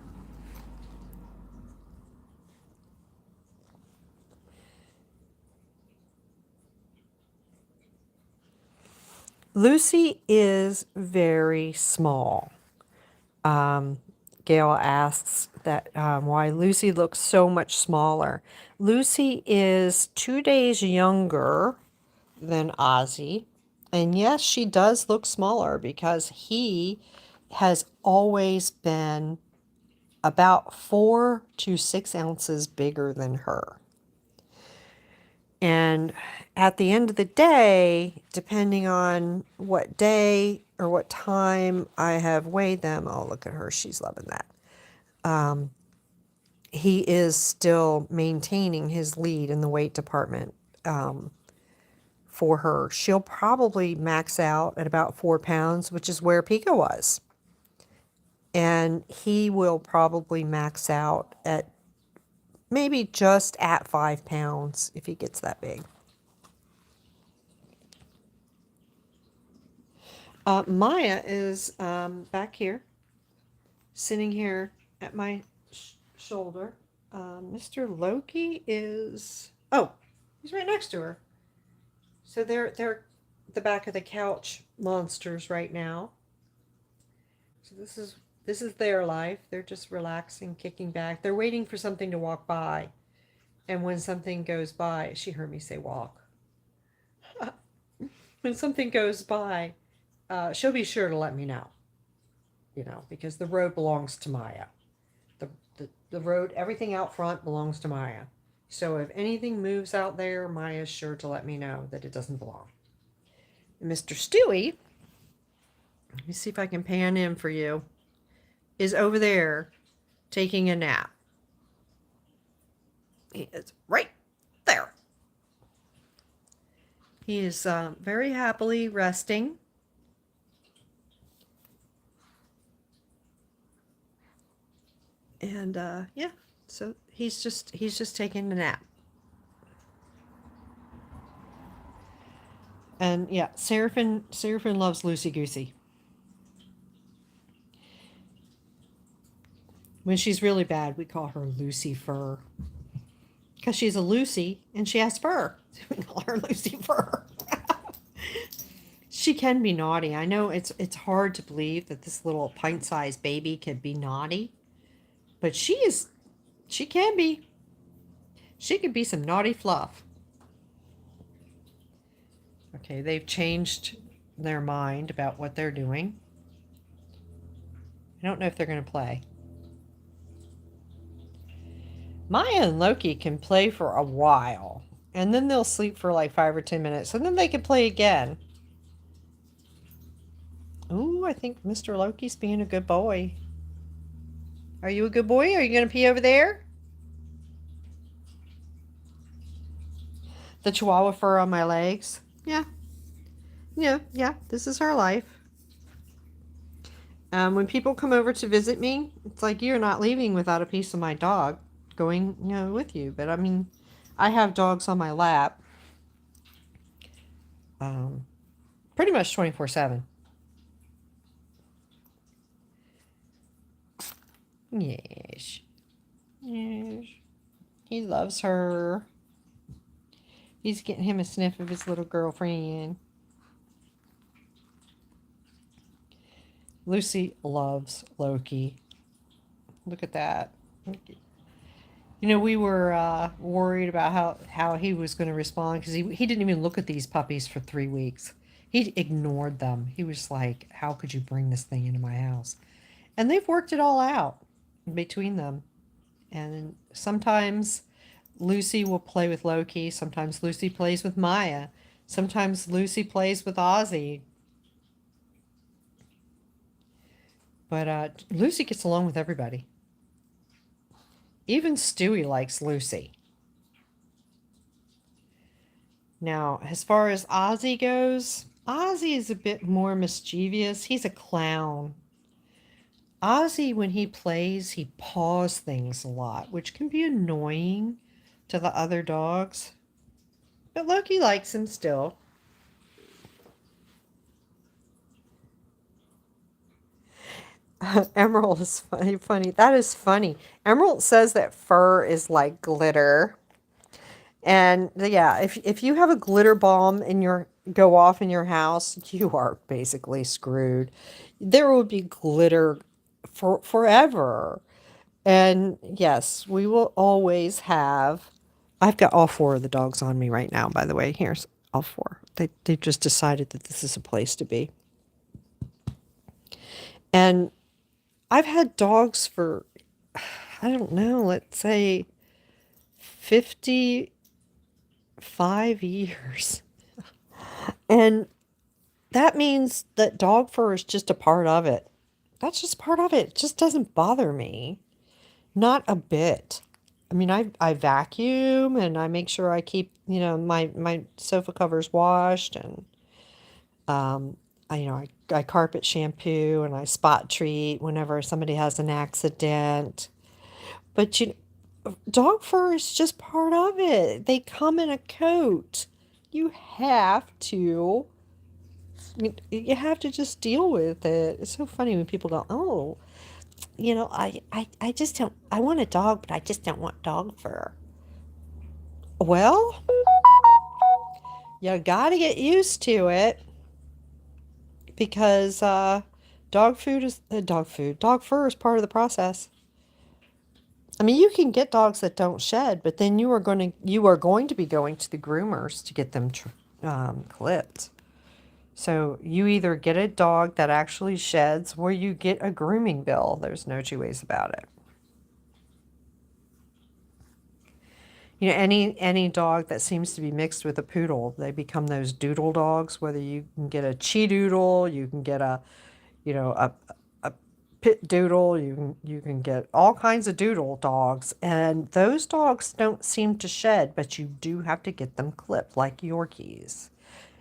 Lucy is very small. Gail asks that why Lucy looks so much smaller. Lucy is 2 days younger than Ozzy. And yes, she does look smaller because he has always been about 4 to 6 ounces bigger than her. And at the end of the day, depending on what day or what time I have weighed them, oh, look at her, she's loving that. He is still maintaining his lead in the weight department for her. She'll probably max out at about 4 pounds, which is where Pica was. And he will probably max out at maybe just at 5 pounds if he gets that big. Maya is back here, sitting here at my shoulder. Mr. Loki is, oh, he's right next to her. So they're the back of the couch monsters right now. So this is their life. They're just relaxing, kicking back. They're waiting for something to walk by. And when something goes by, she heard me say walk. When something goes by, she'll be sure to let me know, because the road belongs to Maya. The road, everything out front belongs to Maya. So if anything moves out there, Maya's sure to let me know that it doesn't belong. And Mr. Stewie, let me see if I can pan in for you, is over there taking a nap. He is right there. He is very happily resting. And yeah, so he's just taking a nap. And yeah, Seraphim loves Loosey Goosey. When she's really bad, we call her Lucy Fur. Because she's a Lucy and she has fur. So we call her Lucy Fur. She can be naughty. I know it's hard to believe that this little pint-sized baby can be naughty. But she can be. She could be some naughty fluff. Okay, they've changed their mind about what they're doing. I don't know if they're going to play. Maya and Loki can play for a while, and then they'll sleep for like 5 or 10 minutes, and then they can play again. Ooh, I think Mr. Loki's being a good boy. Are you a good boy? Are you going to pee over there? The Chihuahua fur on my legs. Yeah. Yeah. This is her life. When people come over to visit me, it's like, you're not leaving without a piece of my dog going, with you. But I mean, I have dogs on my lap pretty much 24/7. Yes. He loves her. He's getting him a sniff of his little girlfriend. Lucy loves Loki. Look at that. We were worried about how he was going to respond, because he didn't even look at these puppies for 3 weeks. He ignored them. He was like, how could you bring this thing into my house? And they've worked it all out between them. And sometimes Lucy will play with Loki. Sometimes Lucy plays with Maya. Sometimes Lucy plays with Ozzy. But Lucy gets along with everybody. Even Stewie likes Lucy. Now, as far as Ozzy goes, Ozzy is a bit more mischievous. He's a clown. Ozzy, when he plays, he paws things a lot, which can be annoying to the other dogs. But Loki likes him still. Emerald is funny. That is funny. Emerald says that fur is like glitter. And yeah, if you have a glitter bomb go off in your house, you are basically screwed. There will be glitter for forever. And yes, we will always have. I've got all 4 of the dogs on me right now, by the way. Here's all 4. They've just decided that this is a place to be. And I've had dogs for, I don't know, let's say 55 years. And that means that dog fur is just a part of it. That's just part of it. It just doesn't bother me. Not a bit. I mean, I vacuum and I make sure I keep, my sofa covers washed, and I carpet shampoo and I spot treat whenever somebody has an accident. But dog fur is just part of it. They come in a coat. You have to just deal with it. It's so funny when people go, oh, I just don't, I want a dog, but I just don't want dog fur. Well, you got to get used to it, because dog fur is part of the process. I mean, you can get dogs that don't shed, but then you are going to be going to the groomers to get them clipped. So you either get a dog that actually sheds or you get a grooming bill. There's no two ways about it. You know, any dog that seems to be mixed with a poodle, they become those doodle dogs. Whether you can get a chi doodle, you can get a, you know, a pit doodle, you can get all kinds of doodle dogs, and those dogs don't seem to shed, but you do have to get them clipped like Yorkies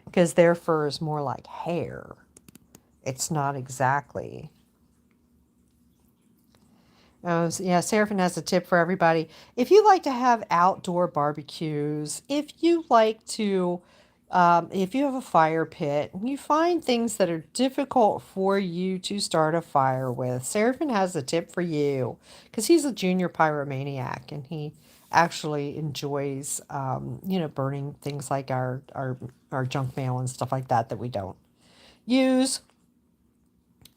because their fur is more like hair. It's not exactly. Yeah, Seraphin has a tip for everybody. If you like to have outdoor barbecues, if you have a fire pit, and you find things that are difficult for you to start a fire with, Seraphin has a tip for you because he's a junior pyromaniac and he actually enjoys, burning things like our junk mail and stuff like that we don't use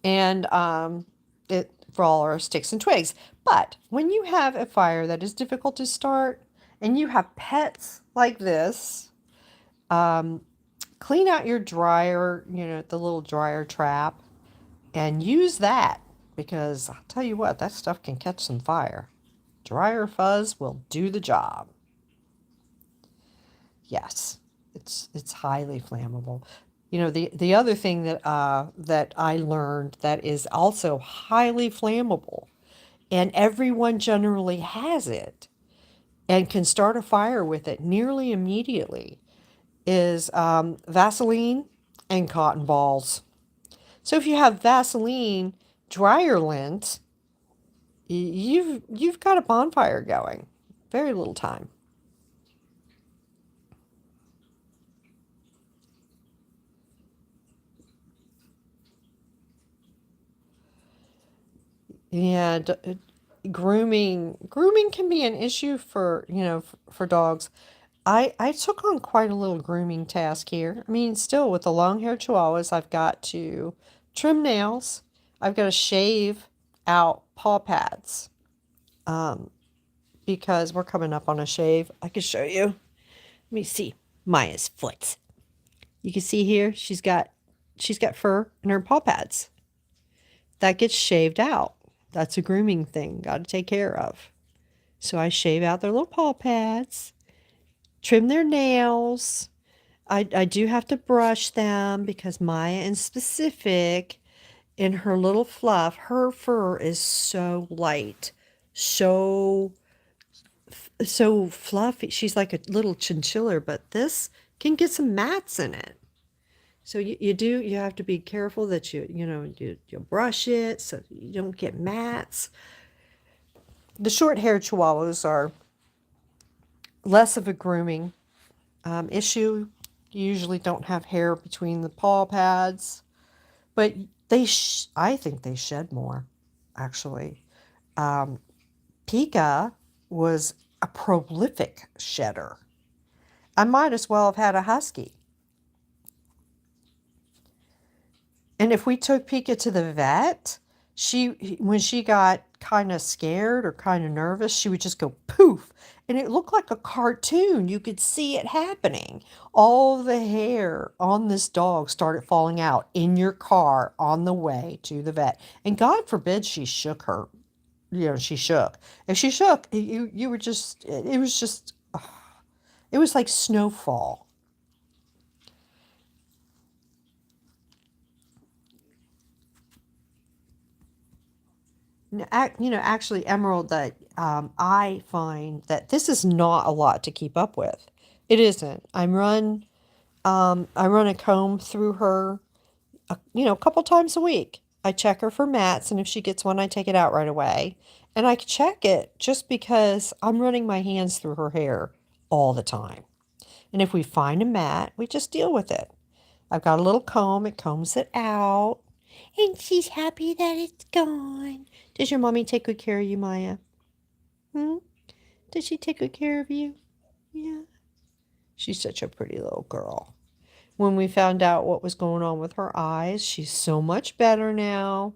and it for all our sticks and twigs. But when you have a fire that is difficult to start and you have pets like this, um, clean out your dryer, the little dryer trap, and use that because I'll tell you what, that stuff can catch some fire. Dryer fuzz will do the job. Yes, it's highly flammable. The other thing that I learned that is also highly flammable, and everyone generally has it and can start a fire with it nearly immediately, is Vaseline and cotton balls. So if you have Vaseline dryer lint, you've got a bonfire going. Very little time. Yeah, grooming can be an issue for for dogs. I took on quite a little grooming task here. I mean, still with the long haired chihuahuas, I've got to trim nails. I've got to shave out paw pads because we're coming up on a shave. I can show you. Let me see Maya's foot. You can see here she's got fur in her paw pads. That gets shaved out. That's a grooming thing. Got to take care of. So I shave out their little paw pads, trim their nails. I do have to brush them because Maya, in specific, in her little fluff, her fur is so light, so so fluffy. She's like a little chinchilla, but this can get some mats in it. So you have to be careful that you brush it so you don't get mats. The short-haired chihuahuas are less of a grooming issue. You usually don't have hair between the paw pads, but I think they shed more, actually. Um, Pica was a prolific shedder. I might as well have had a husky. And if we took Pica to the vet, when she got kind of scared or kind of nervous, she would just go poof. And it looked like a cartoon. You could see it happening. All the hair on this dog started falling out in your car on the way to the vet. And God forbid she shook her. She shook. If she shook, you were just, it was just, it was like snowfall. Actually, Emerald, that I find that this is not a lot to keep up with. It isn't. I run a comb through her, a couple times a week. I check her for mats, and if she gets one, I take it out right away. And I check it just because I'm running my hands through her hair all the time. And if we find a mat, we just deal with it. I've got a little comb, it combs it out. And she's happy that it's gone. Does your mommy take good care of you, Maya? Hmm? Does she take good care of you? Yeah. She's such a pretty little girl. When we found out what was going on with her eyes, she's so much better now.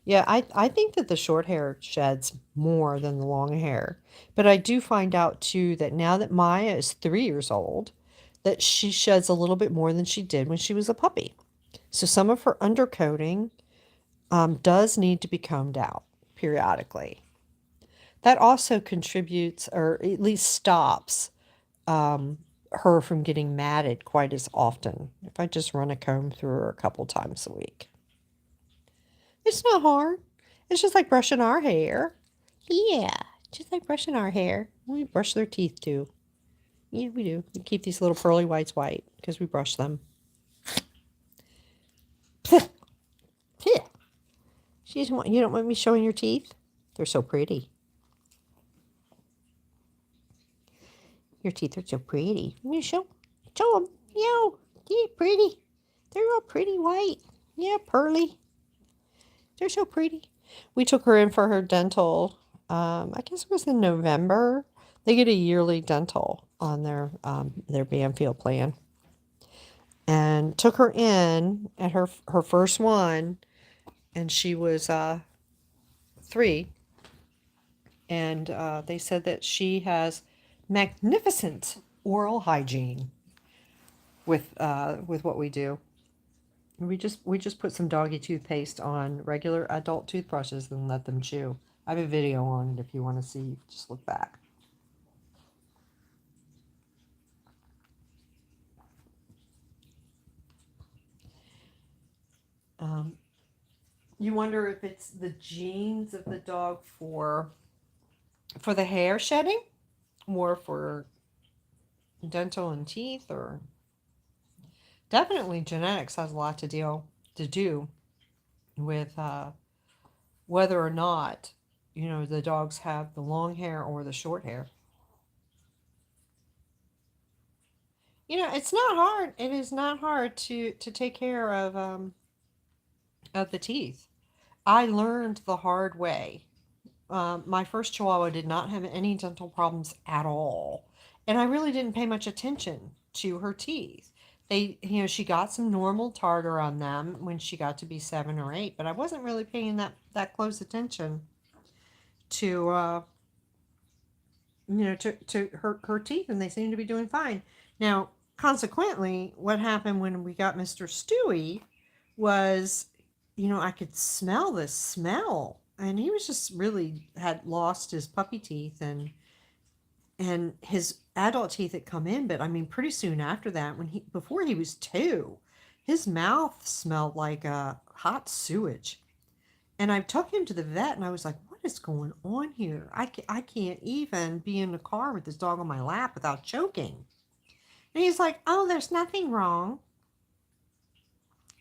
Yeah, I think that the short hair sheds more than the long hair. But I do find out too that now that Maya is 3 years old, that she sheds a little bit more than she did when she was a puppy. So some of her undercoating does need to be combed out periodically. That also contributes, or at least stops, her from getting matted quite as often if I just run a comb through her a couple times a week. It's not hard. It's just like brushing our hair. Yeah, just like brushing our hair. We brush their teeth too. Yeah, we do. We keep these little pearly whites white because we brush them. You don't want me showing your teeth? They're so pretty. Your teeth are so pretty. Let me show them. Yeah, pretty. They're all pretty white. Yeah, pearly. They're so pretty. We took her in for her dental. I guess it was in November. They get a yearly dental on their Banfield plan, and took her in at her first one, and she was 3, and they said that she has magnificent oral hygiene with what we do. We just put some doggy toothpaste on regular adult toothbrushes and let them chew. I have a video on it if you want to see. Just look back. You wonder if it's the genes of the dog for the hair shedding, or for dental and teeth, or definitely genetics has a lot to do with whether or not the dogs have the long hair or the short hair. It's not hard. It is not hard to take care of the teeth. I learned the hard way. My first Chihuahua did not have any dental problems at all, and I really didn't pay much attention to her teeth. She got some normal tartar on them when she got to be 7 or 8, but I wasn't really paying that close attention to to her teeth, and they seem to be doing fine. Now, consequently, what happened when we got Mr. Stewie was, I could smell this smell, and he was just really had lost his puppy teeth, and his adult teeth had come in, but I mean, pretty soon after that, before he was 2, his mouth smelled like hot sewage. And I took him to the vet, and I was like, what is going on here? I can't even be in the car with this dog on my lap without choking. And he's like, oh, there's nothing wrong.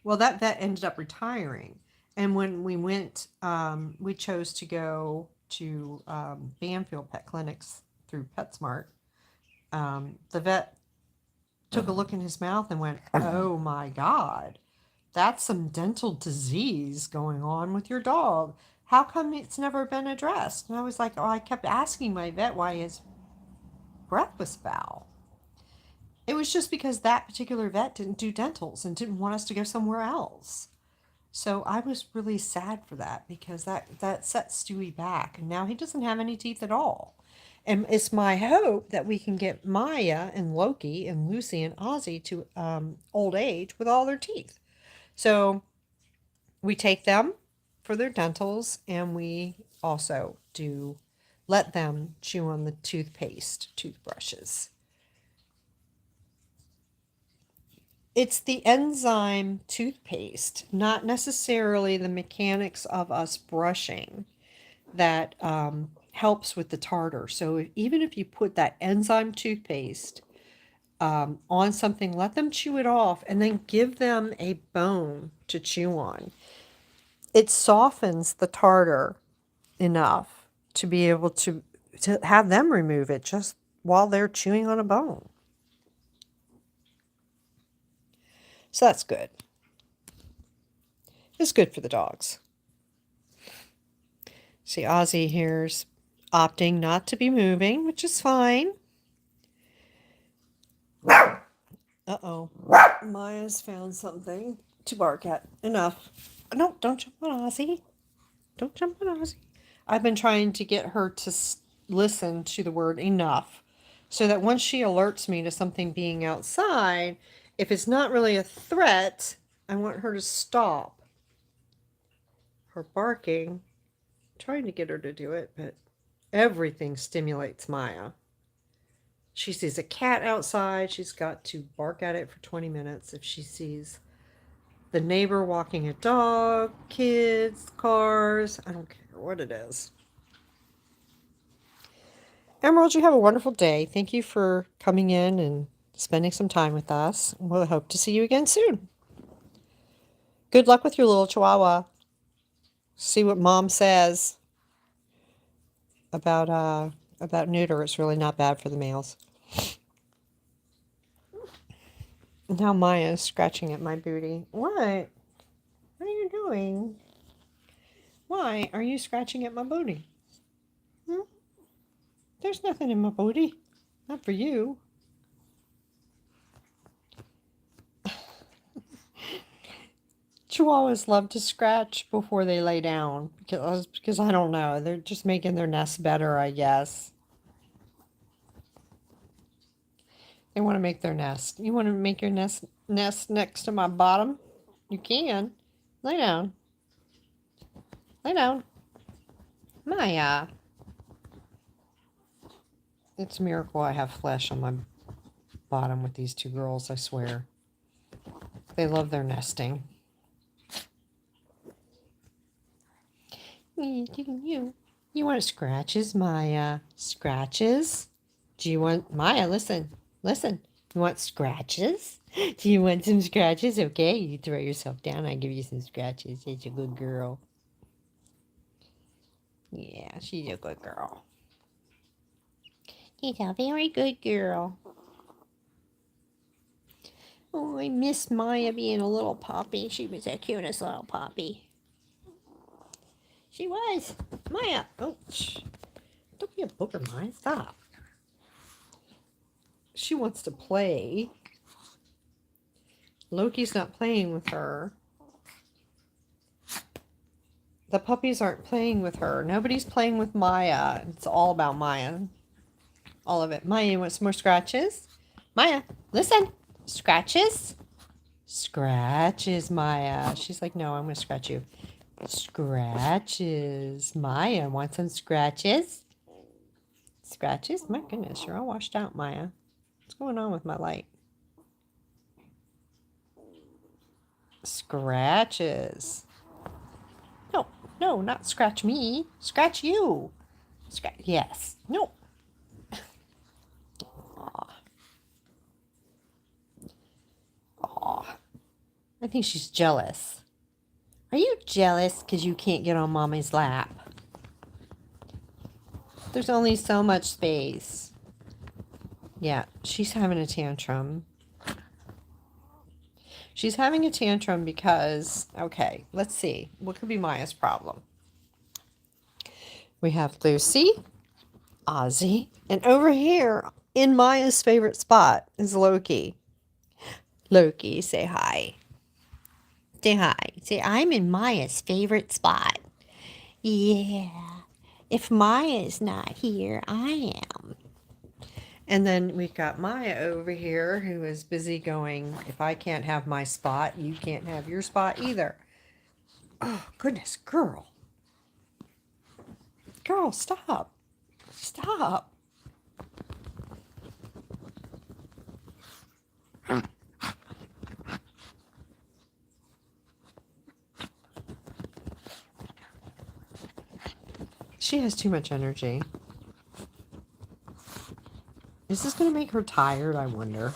Well, that vet ended up retiring. And when we went, we chose to go to Banfield Pet Clinics through PetSmart. The vet took a look in his mouth and went, oh my God, that's some dental disease going on with your dog. How come it's never been addressed? And I was like, oh, I kept asking my vet why his breath was foul. It was just because that particular vet didn't do dentals and didn't want us to go somewhere else. So I was really sad for that, because that set Stewie back, and now he doesn't have any teeth at all. And it's my hope that we can get Maya and Loki and Lucy and Ozzy to old age with all their teeth. So we take them for their dentals, and we also do let them chew on the toothbrushes. It's the enzyme toothpaste, not necessarily the mechanics of us brushing, that helps with the tartar. So even if you put that enzyme toothpaste on something, let them chew it off, and then give them a bone to chew on. It softens the tartar enough to be able to have them remove it just while they're chewing on a bone. So that's good. It's good for the dogs. See, Ozzy here's opting not to be moving, which is fine. Uh-oh. Maya's found something to bark at. Enough. No, don't jump on Ozzy. Don't jump on Ozzy. I've been trying to get her to listen to the word enough so that once she alerts me to something being outside, if it's not really a threat, I want her to stop her barking. I'm trying to get her to do it, but everything stimulates Maya. She sees a cat outside, she's got to bark at it for 20 minutes. If she sees the neighbor walking a dog, kids, cars, I don't care what it is. Emerald, you have a wonderful day. Thank you for coming in and spending some time with us. We'll hope to see you again soon. Good luck with your little chihuahua. See what mom says about neuter. It's really not bad for the males. Now Maya's scratching at my booty. What? What are you doing? Why are you scratching at my booty? Hmm? There's nothing in my booty. Not for you. Chihuahuas love to scratch before they lay down because I don't know. They're just making their nest better, I guess. They want to make their nest. You want to make your nest next to my bottom? You can. Lay down. Lay down. Maya. It's a miracle I have flesh on my bottom with these two girls, I swear. They love their nesting. You want scratches, Maya? Scratches? Do you want... Maya, listen. Listen. You want scratches? Do you want some scratches? Okay, you throw yourself down. I give you some scratches. She's a good girl. Yeah, she's a good girl. She's a very good girl. Oh, I miss Maya being a little puppy. She was the cutest little puppy. She was. Maya. Oh, shh. Don't be a booger, Maya. Stop. She wants to play. Loki's not playing with her. The puppies aren't playing with her. Nobody's playing with Maya. It's all about Maya. All of it. Maya, you want some more scratches? Maya, listen. Scratches? Scratches, Maya. She's like, no, I'm going to scratch you. Scratches. Maya, want some scratches? Scratches? My goodness, you're all washed out, Maya. What's going on with my light? Scratches. No, no, not scratch me. Scratch you. Scratch. Yes. No. Aw. Aw. I think she's jealous. Are you jealous because you can't get on Mommy's lap? There's only so much space. Yeah, she's having a tantrum. She's having a tantrum because, okay, let's see. What could be Maya's problem? We have Lucy, Ozzy, and over here in Maya's favorite spot is Loki. Loki, say hi. Say hi. Say, I'm in Maya's favorite spot. Yeah. If Maya's not here, I am. And then we've got Maya over here who is busy going, if I can't have my spot, you can't have your spot either. Oh, goodness, girl. Girl, stop. Stop. She has too much energy. Is this going to make her tired, I wonder?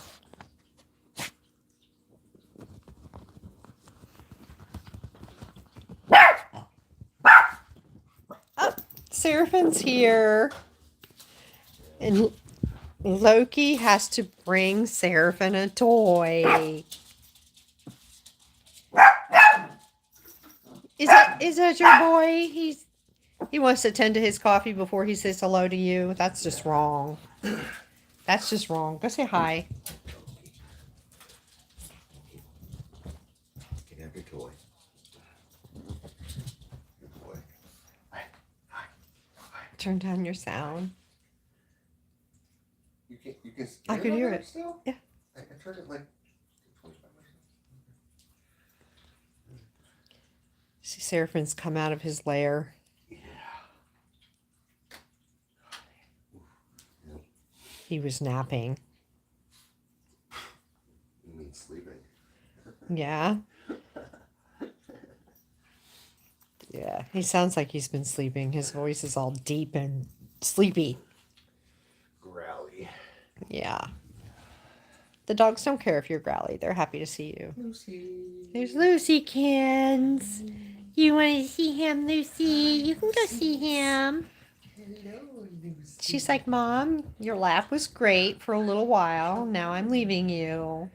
Oh, Seraphine's here. And Loki has to bring Seraphine a toy. Is that your boy? He wants to tend to his coffee before he says hello to you. That's just wrong. That's just wrong. Go say hi. You can have your toy. Good boy. Hi. Turn down your sound. You can't. I could hear it. Still? Yeah. I turned it like 25 See, Seraphin's come out of his lair. Yeah. He was napping. You mean sleeping? Yeah. Yeah, he sounds like he's been sleeping. His voice is all deep and sleepy. Growly. Yeah. The dogs don't care if you're growly. They're happy to see you. Lucy. There's Lucykins. You want to see him, Lucy? You can go see him. Hello, Lucy. She's like, Mom, your lap was great for a little while. Now I'm leaving you.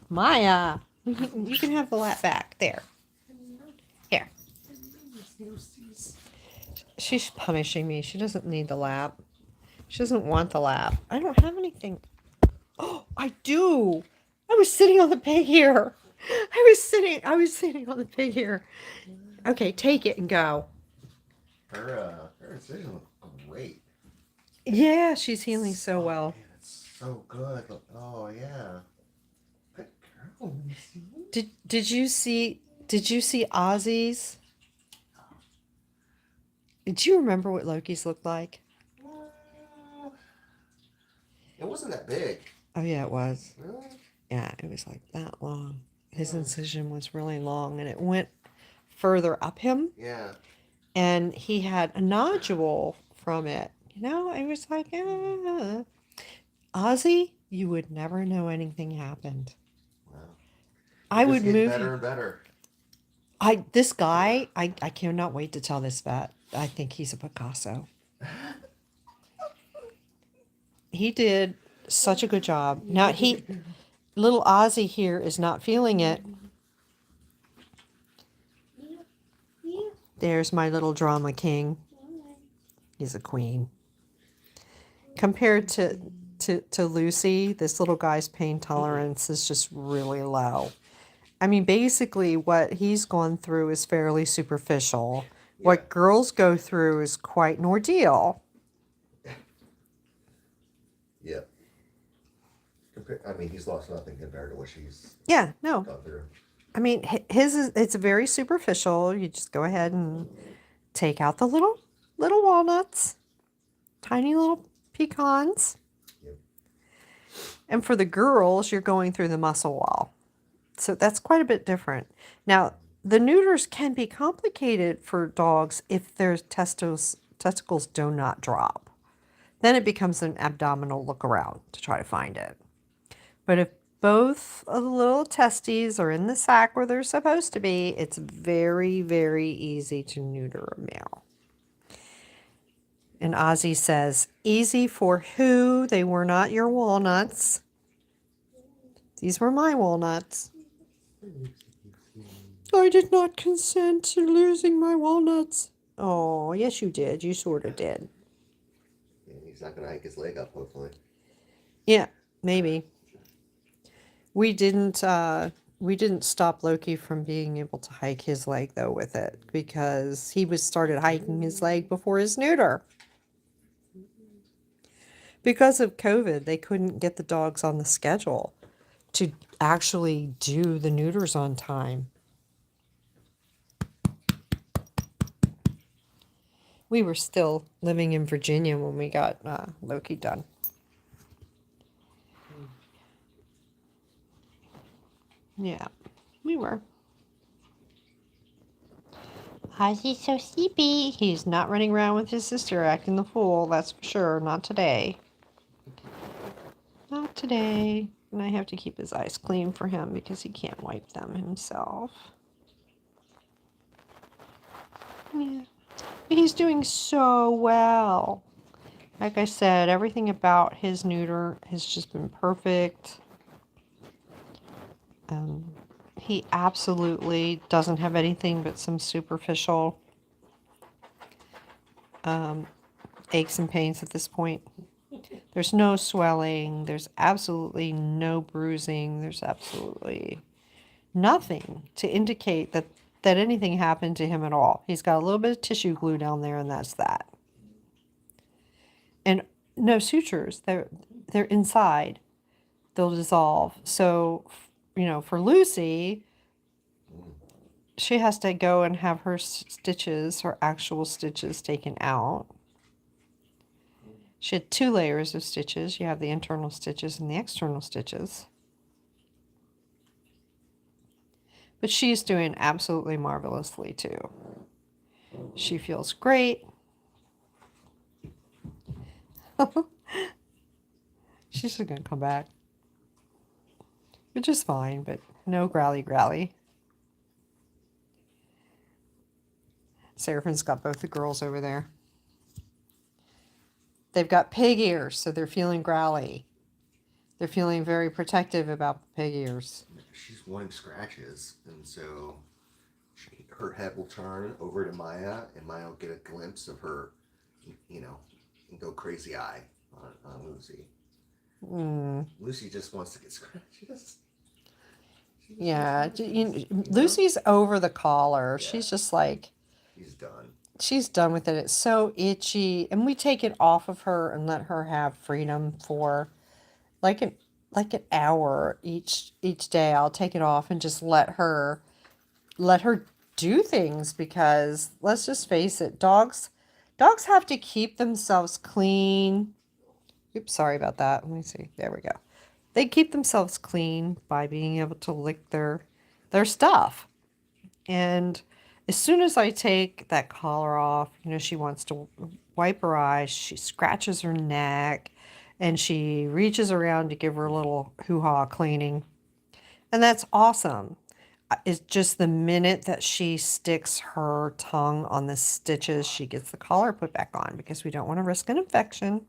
Maya, you can have the lap back. There. Here. She's punishing me. She doesn't need the lap. She doesn't want the lap. I don't have anything. Oh, I do. I was sitting on the pig here. I was sitting on the pig here. Okay, take it and go. Her incision looks great. Yeah, she's healing so well. Man, it's so good. Oh yeah. Good girl, Lucy. Did you see Ozzy's? Did you remember what Loki's looked like? It wasn't that big. Oh yeah, it was. Really? Yeah, it was like that long. His incision was really long and it went further up him. Yeah. And he had a nodule from it. You know, it was like, Ozzy, you would never know anything happened. Wow. I would move better and better. This guy, I cannot wait to tell this vet. I think he's a Picasso. He did such a good job. Now little Ozzy here is not feeling it. There's my little drama king. He's a queen. Compared to Lucy, this little guy's pain tolerance is just really low. I mean, basically what he's gone through is fairly superficial. Yeah. What girls go through is quite an ordeal. Yep. I mean, he's lost nothing compared to what she's gone through. I mean, it's very superficial. You just go ahead and take out the little walnuts, tiny little pecans. Yep. And for the girls, you're going through the muscle wall. So that's quite a bit different. Now, the neuters can be complicated for dogs if their testicles do not drop. Then it becomes an abdominal look around to try to find it. But if both of the little testes are in the sac where they're supposed to be, it's very, very easy to neuter a male. And Ozzy says, easy for who? They were not your walnuts. These were my walnuts. I did not consent to losing my walnuts. Oh, yes you did. You sort of did. Yeah, he's not going to hike his leg up, hopefully. Yeah, maybe. We didn't stop Loki from being able to hike his leg, though, with it. Because he started hiking his leg before his neuter. Because of COVID, they couldn't get the dogs on the schedule to actually do the neuters on time. We were still living in Virginia when we got Loki done. Yeah, we were. Ozzy's so sleepy. He's not running around with his sister acting the fool, that's for sure. Not today. Not today. And I have to keep his eyes clean for him because he can't wipe them himself. Yeah. He's doing so well. Like I said, everything about his neuter has just been perfect. He absolutely doesn't have anything but some superficial aches and pains at this point. There's no swelling. There's absolutely no bruising. There's absolutely nothing to indicate that anything happened to him at all. He's got a little bit of tissue glue down there, and that's that. And No sutures. They're inside. They'll dissolve. So, for Lucy, she has to go and have her stitches, her actual stitches, taken out. She had 2 layers of stitches. You have the internal stitches and the external stitches. But she's doing absolutely marvelously too. She feels great. She's just going to come back. Which is fine, but no growly. Seraphin's got both the girls over there. They've got pig ears, so they're feeling growly. They're feeling very protective about the pig ears. She's wanting scratches, and so her head will turn over to Maya, and Maya will get a glimpse of her, and go crazy eye on Lucy. Lucy just wants to get scratches. Yeah, Lucy's over the collar. Yeah. She's just like... She's done with it. It's so itchy. And we take it off of her and let her have freedom for like an hour each day. I'll take it off and just let her do things, because let's just face it, dogs have to keep themselves clean. Oops, sorry about that. Let me see. There we go. They keep themselves clean by being able to lick their stuff. And as soon as I take that collar off, she wants to wipe her eyes. She scratches her neck, and she reaches around to give her a little hoo-ha cleaning. And that's awesome. It's just the minute that she sticks her tongue on the stitches, she gets the collar put back on, because we don't want to risk an infection.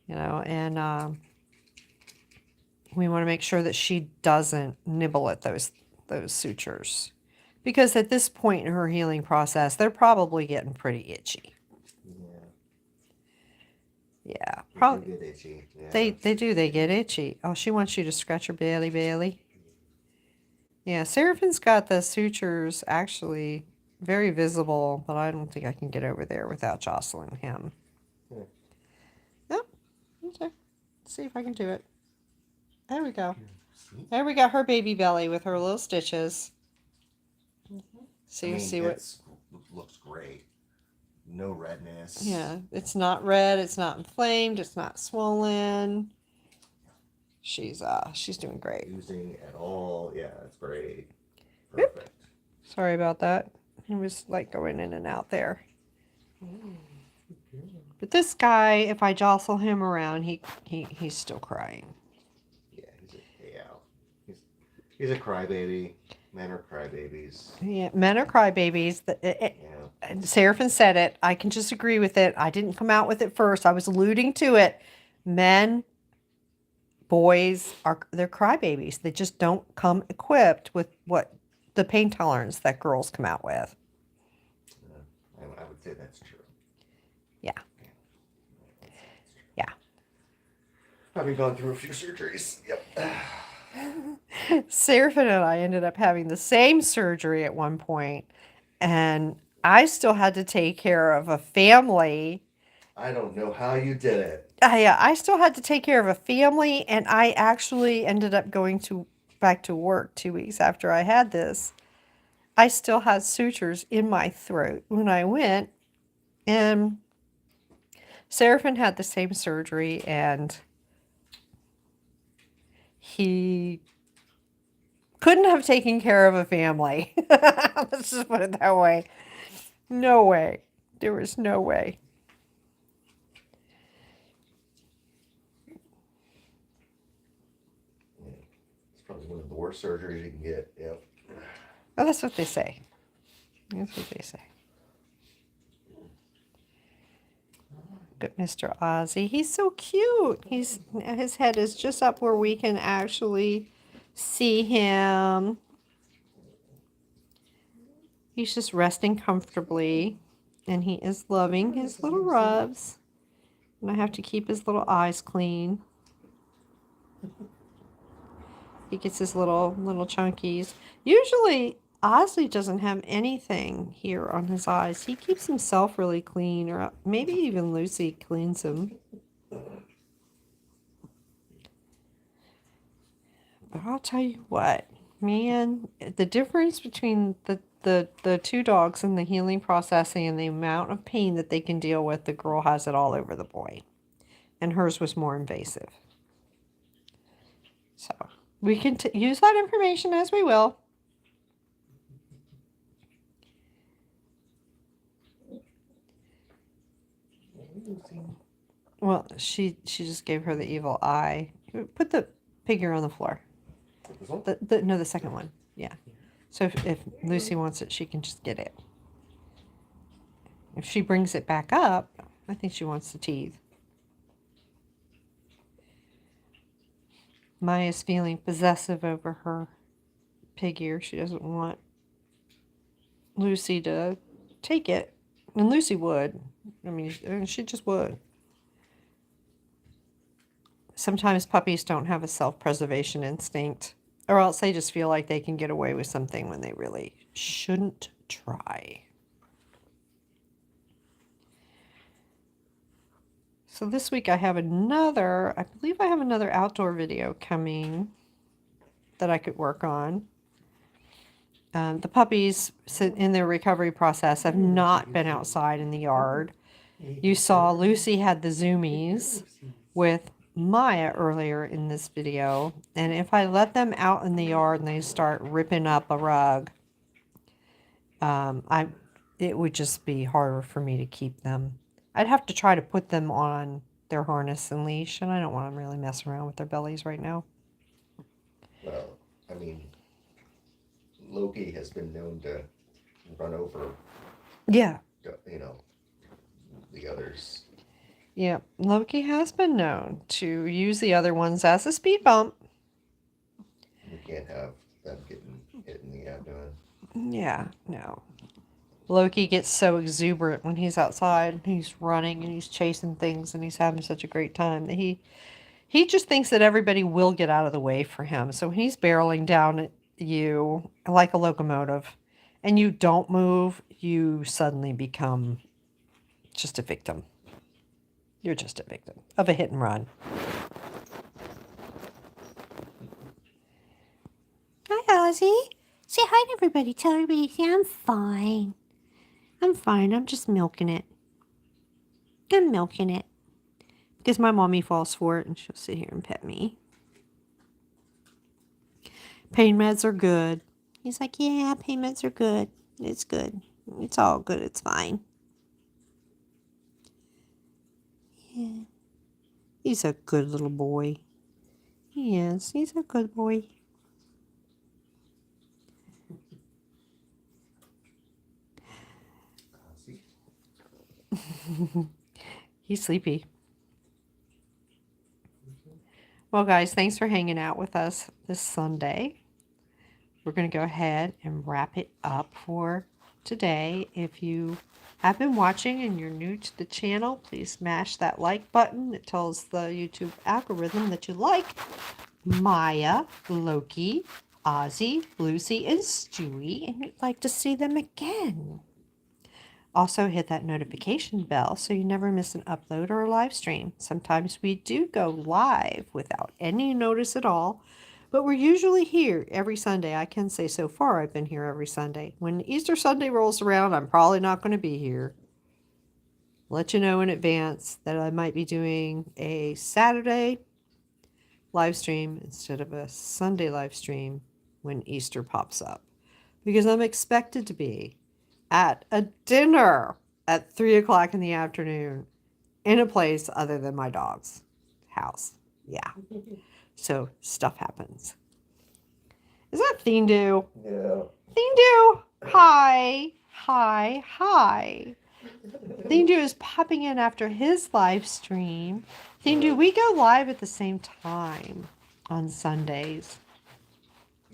And we want to make sure that she doesn't nibble at those sutures. Because at this point in her healing process, they're probably getting pretty itchy. Yeah. Probably. They get itchy. Yeah. They do. They get itchy. Oh, she wants you to scratch her belly. Yeah, Seraphin's got the sutures actually very visible, but I don't think I can get over there without jostling him. Yeah. Yep. Okay. Let's see if I can do it. There we go. There we got her baby belly with her little stitches. See what looks great. No redness. Yeah, it's not red, it's not inflamed, it's not swollen. She's doing great. Using at all. Yeah, it's great. Perfect. Oop. Sorry about that. He was like going in and out there. But this guy, if I jostle him around, he's still crying. He's a crybaby. Men are crybabies. Yeah, men are crybabies. Seraphin said it. I can just agree with it. I didn't come out with it first. I was alluding to it. Boys they're crybabies. They just don't come equipped with what the pain tolerance that girls come out with. I would say that's true. Yeah. Yeah. Having gone through a few surgeries. Yep. Seraphin and I ended up having the same surgery at one point, and I still had to take care of a family. I don't know how you did it. I still had to take care of a family, and I actually ended up going back to work 2 weeks after I had this. I still had sutures in my throat when I went, and Seraphin had the same surgery, and he couldn't have taken care of a family. Let's just put it that way. No way. There was no way. It's probably one of the worst surgeries you can get. Yep. Oh, that's what they say. That's what they say. But Mr. Ozzy, he's so cute. His head is just up where we can actually see him. He's just resting comfortably, and he is loving his little rubs. And I have to keep his little eyes clean. He gets his little chunkies. Usually Ozzy doesn't have anything here on his eyes. He keeps himself really clean, or maybe even Lucy cleans him. But I'll tell you what, man, the difference between the two dogs and the healing processing and the amount of pain that they can deal with, the girl has it all over the boy. And hers was more invasive. So we can use that information as we will. Well, she just gave her the evil eye. Put the figure on the floor. No, the second one. Yeah. So if Lucy wants it, she can just get it. If she brings it back up, I think she wants the teeth. Maya's feeling possessive over her pig ear. She doesn't want Lucy to take it. And Lucy would. I mean, she just would. Sometimes puppies don't have a self-preservation instinct, or else they just feel like they can get away with something when they really shouldn't try. So this week I believe I have another outdoor video coming that I could work on. The puppies in their recovery process have not been outside in the yard. You saw Lucy had the zoomies with Maya earlier in this video, and if I let them out in the yard and they start ripping up a rug, it would just be harder for me to keep them. I'd have to try to put them on their harness and leash, and I don't want to really mess around with their bellies right now. Well, I mean, Loki has been known to run over, Yeah. The others. Yeah, Loki has been known to use the other ones as a speed bump. You can't have them getting hit in the abdomen. Yeah, no. Loki gets so exuberant when he's outside. He's running and he's chasing things and he's having such a great time that he just thinks that everybody will get out of the way for him. So when he's barreling down at you like a locomotive and you don't move, you suddenly become just a victim. You're just a victim of a hit and run. Hi, Ozzy. Say hi to everybody. Tell everybody, say, I'm fine. I'm fine. I'm just milking it. I'm milking it. Because my mommy falls for it and she'll sit here and pet me. Pain meds are good. He's like, yeah, pain meds are good. It's good. It's all good. It's fine. Yeah. He's a good little boy. He is. He's a good boy. He's sleepy. Well, guys, thanks for hanging out with us this Sunday. We're going to go ahead and wrap it up for today. If you have been watching and you're new to the channel, please smash that like button. It tells the YouTube algorithm that you like Maya, Loki, Ozzy, Lucy, and Stewie, and you'd like to see them again. Also hit that notification bell so you never miss an upload or a live stream. Sometimes we do go live without any notice at all, but we're usually here every Sunday. I can say so far I've been here every Sunday. When Easter Sunday rolls around, I'm probably not going to be here. Let you know in advance that I might be doing a Saturday live stream instead of a Sunday live stream when Easter pops up, because I'm expected to be at a dinner at 3 o'clock in the afternoon in a place other than my dog's house. Yeah. So stuff happens. Is that Thindu? Yeah. Thindu! Hi. Hi. Hi. Thindu is popping in after his live stream. Thindu, we go live at the same time on Sundays.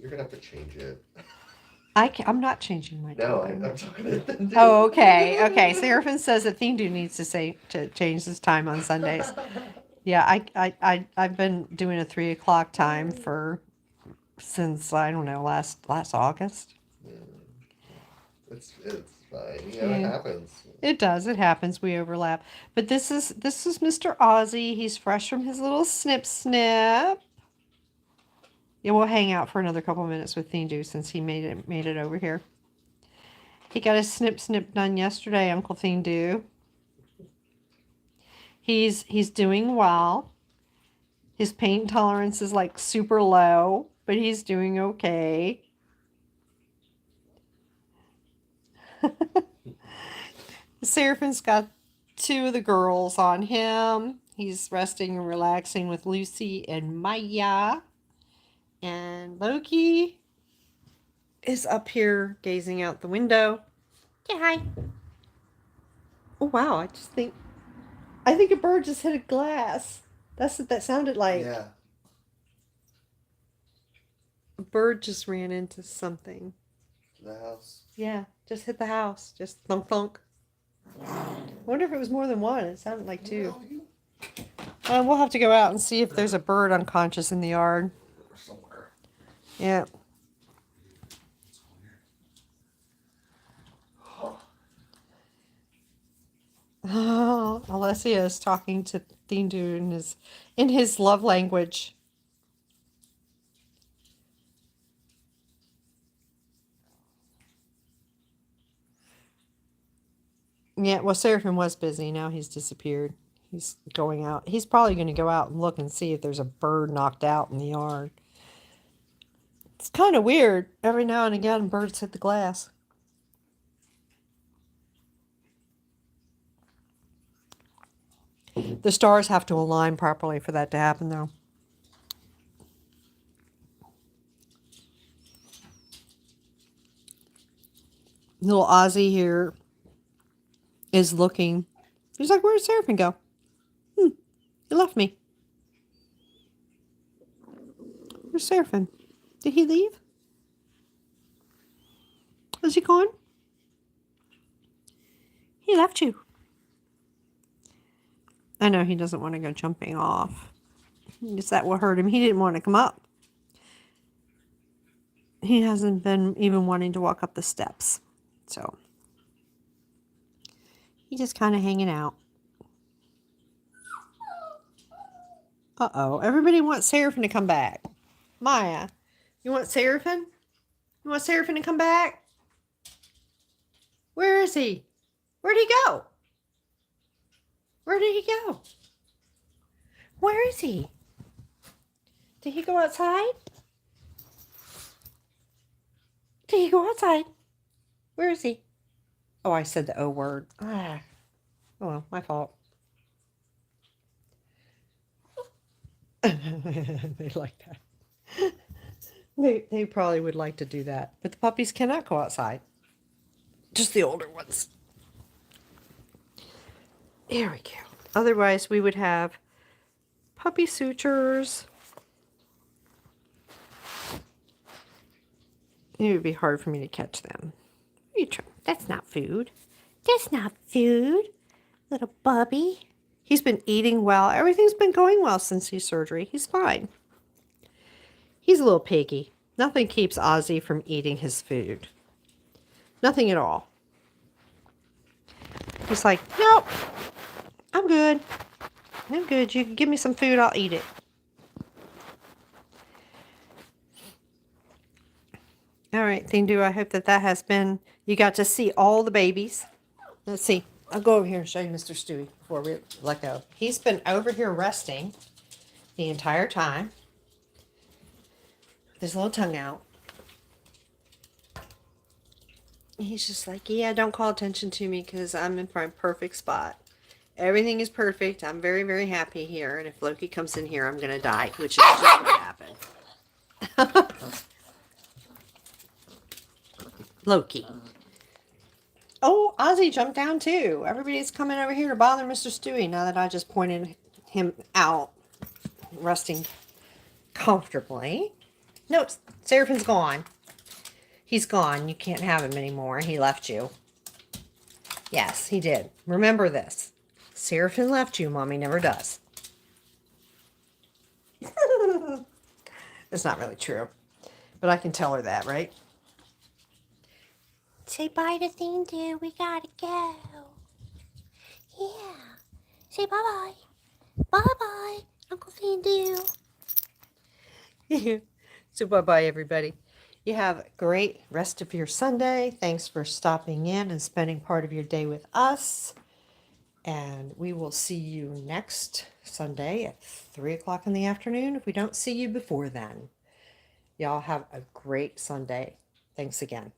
You're going to have to change it. I'm not changing my No, time. I'm talking to them. Oh, okay. Okay. Seraphin says that Thindu needs to change his time on Sundays. Yeah, I've been doing a 3 o'clock time since I don't know last August. It's fine. Yeah. It happens. It does. It happens. We overlap. But this is Mr. Ozzy. He's fresh from his little snip snip. Yeah, we'll hang out for another couple minutes with Thindu since he made it over here. He got his snip snip done yesterday, Uncle Thindu. He's doing well. His pain tolerance is like super low, but he's doing okay. Seraphin's got two of the girls on him. He's resting and relaxing with Lucy and Maya. And Loki is up here gazing out the window. Say hi. Oh wow, I think a bird just hit a glass. That's what that sounded like. Yeah. A bird just ran into something. The house. Yeah, just hit the house. Just thunk thunk. I wonder if it was more than one. It sounded like two. We'll have to go out and see if there's a bird unconscious in the yard. Somewhere. Yeah. Oh, Alessia is talking to Thindu in his love language. Yeah, well, Seraphim was busy. Now he's disappeared. He's going out. He's probably going to go out and look and see if there's a bird knocked out in the yard. It's kind of weird. Every now and again, birds hit the glass. The stars have to align properly for that to happen, though. Little Ozzy here is looking. He's like, where'd Seraphim go? He left me. Where's Seraphim? Did he leave? Is he gone? He left you. I know he doesn't want to go jumping off. Is that what hurt him? He didn't want to come up. He hasn't been even wanting to walk up the steps. So he's just kind of hanging out. Uh-oh. Everybody wants Seraphim to come back. Maya, you want Seraphim? You want Seraphim to come back? Where is he? Where'd he go? Where did he go? Where is he? Did he go outside? Did he go outside? Where is he? Oh, I said the O word. Ah. Oh, well, my fault. They like that. They probably would like to do that. But the puppies cannot go outside. Just the older ones. There we go. Otherwise, we would have puppy sutures. It would be hard for me to catch them. That's not food. That's not food. Little Bubby. He's been eating well. Everything's been going well since his surgery. He's fine. He's a little piggy. Nothing keeps Ozzy from eating his food. Nothing at all. He's like, nope, I'm good. I'm good. You can give me some food, I'll eat it. All right, Thindu, I hope that has been, you got to see all the babies. Let's see. I'll go over here and show you Mr. Stewie before we let go. He's been over here resting the entire time with his little tongue out. He's just like, yeah, don't call attention to me because I'm in my perfect spot. Everything is perfect. I'm very, very happy here. And if Loki comes in here, I'm going to die, which is just what happened. Loki. Oh, Ozzy jumped down too. Everybody's coming over here to bother Mr. Stewie now that I just pointed him out, resting comfortably. No, Seraphim's gone. He's gone. You can't have him anymore. He left you. Yes, he did. Remember this. Seraphim left you. Mommy never does. It's not really true. But I can tell her that, right? Say bye to Thindu. We gotta go. Yeah. Say bye-bye. Bye-bye, Uncle Thindu. So bye-bye, everybody. You have a great rest of your Sunday. Thanks for stopping in and spending part of your day with us. And we will see you next Sunday at 3 o'clock in the afternoon if we don't see you before then. Y'all have a great Sunday. Thanks again.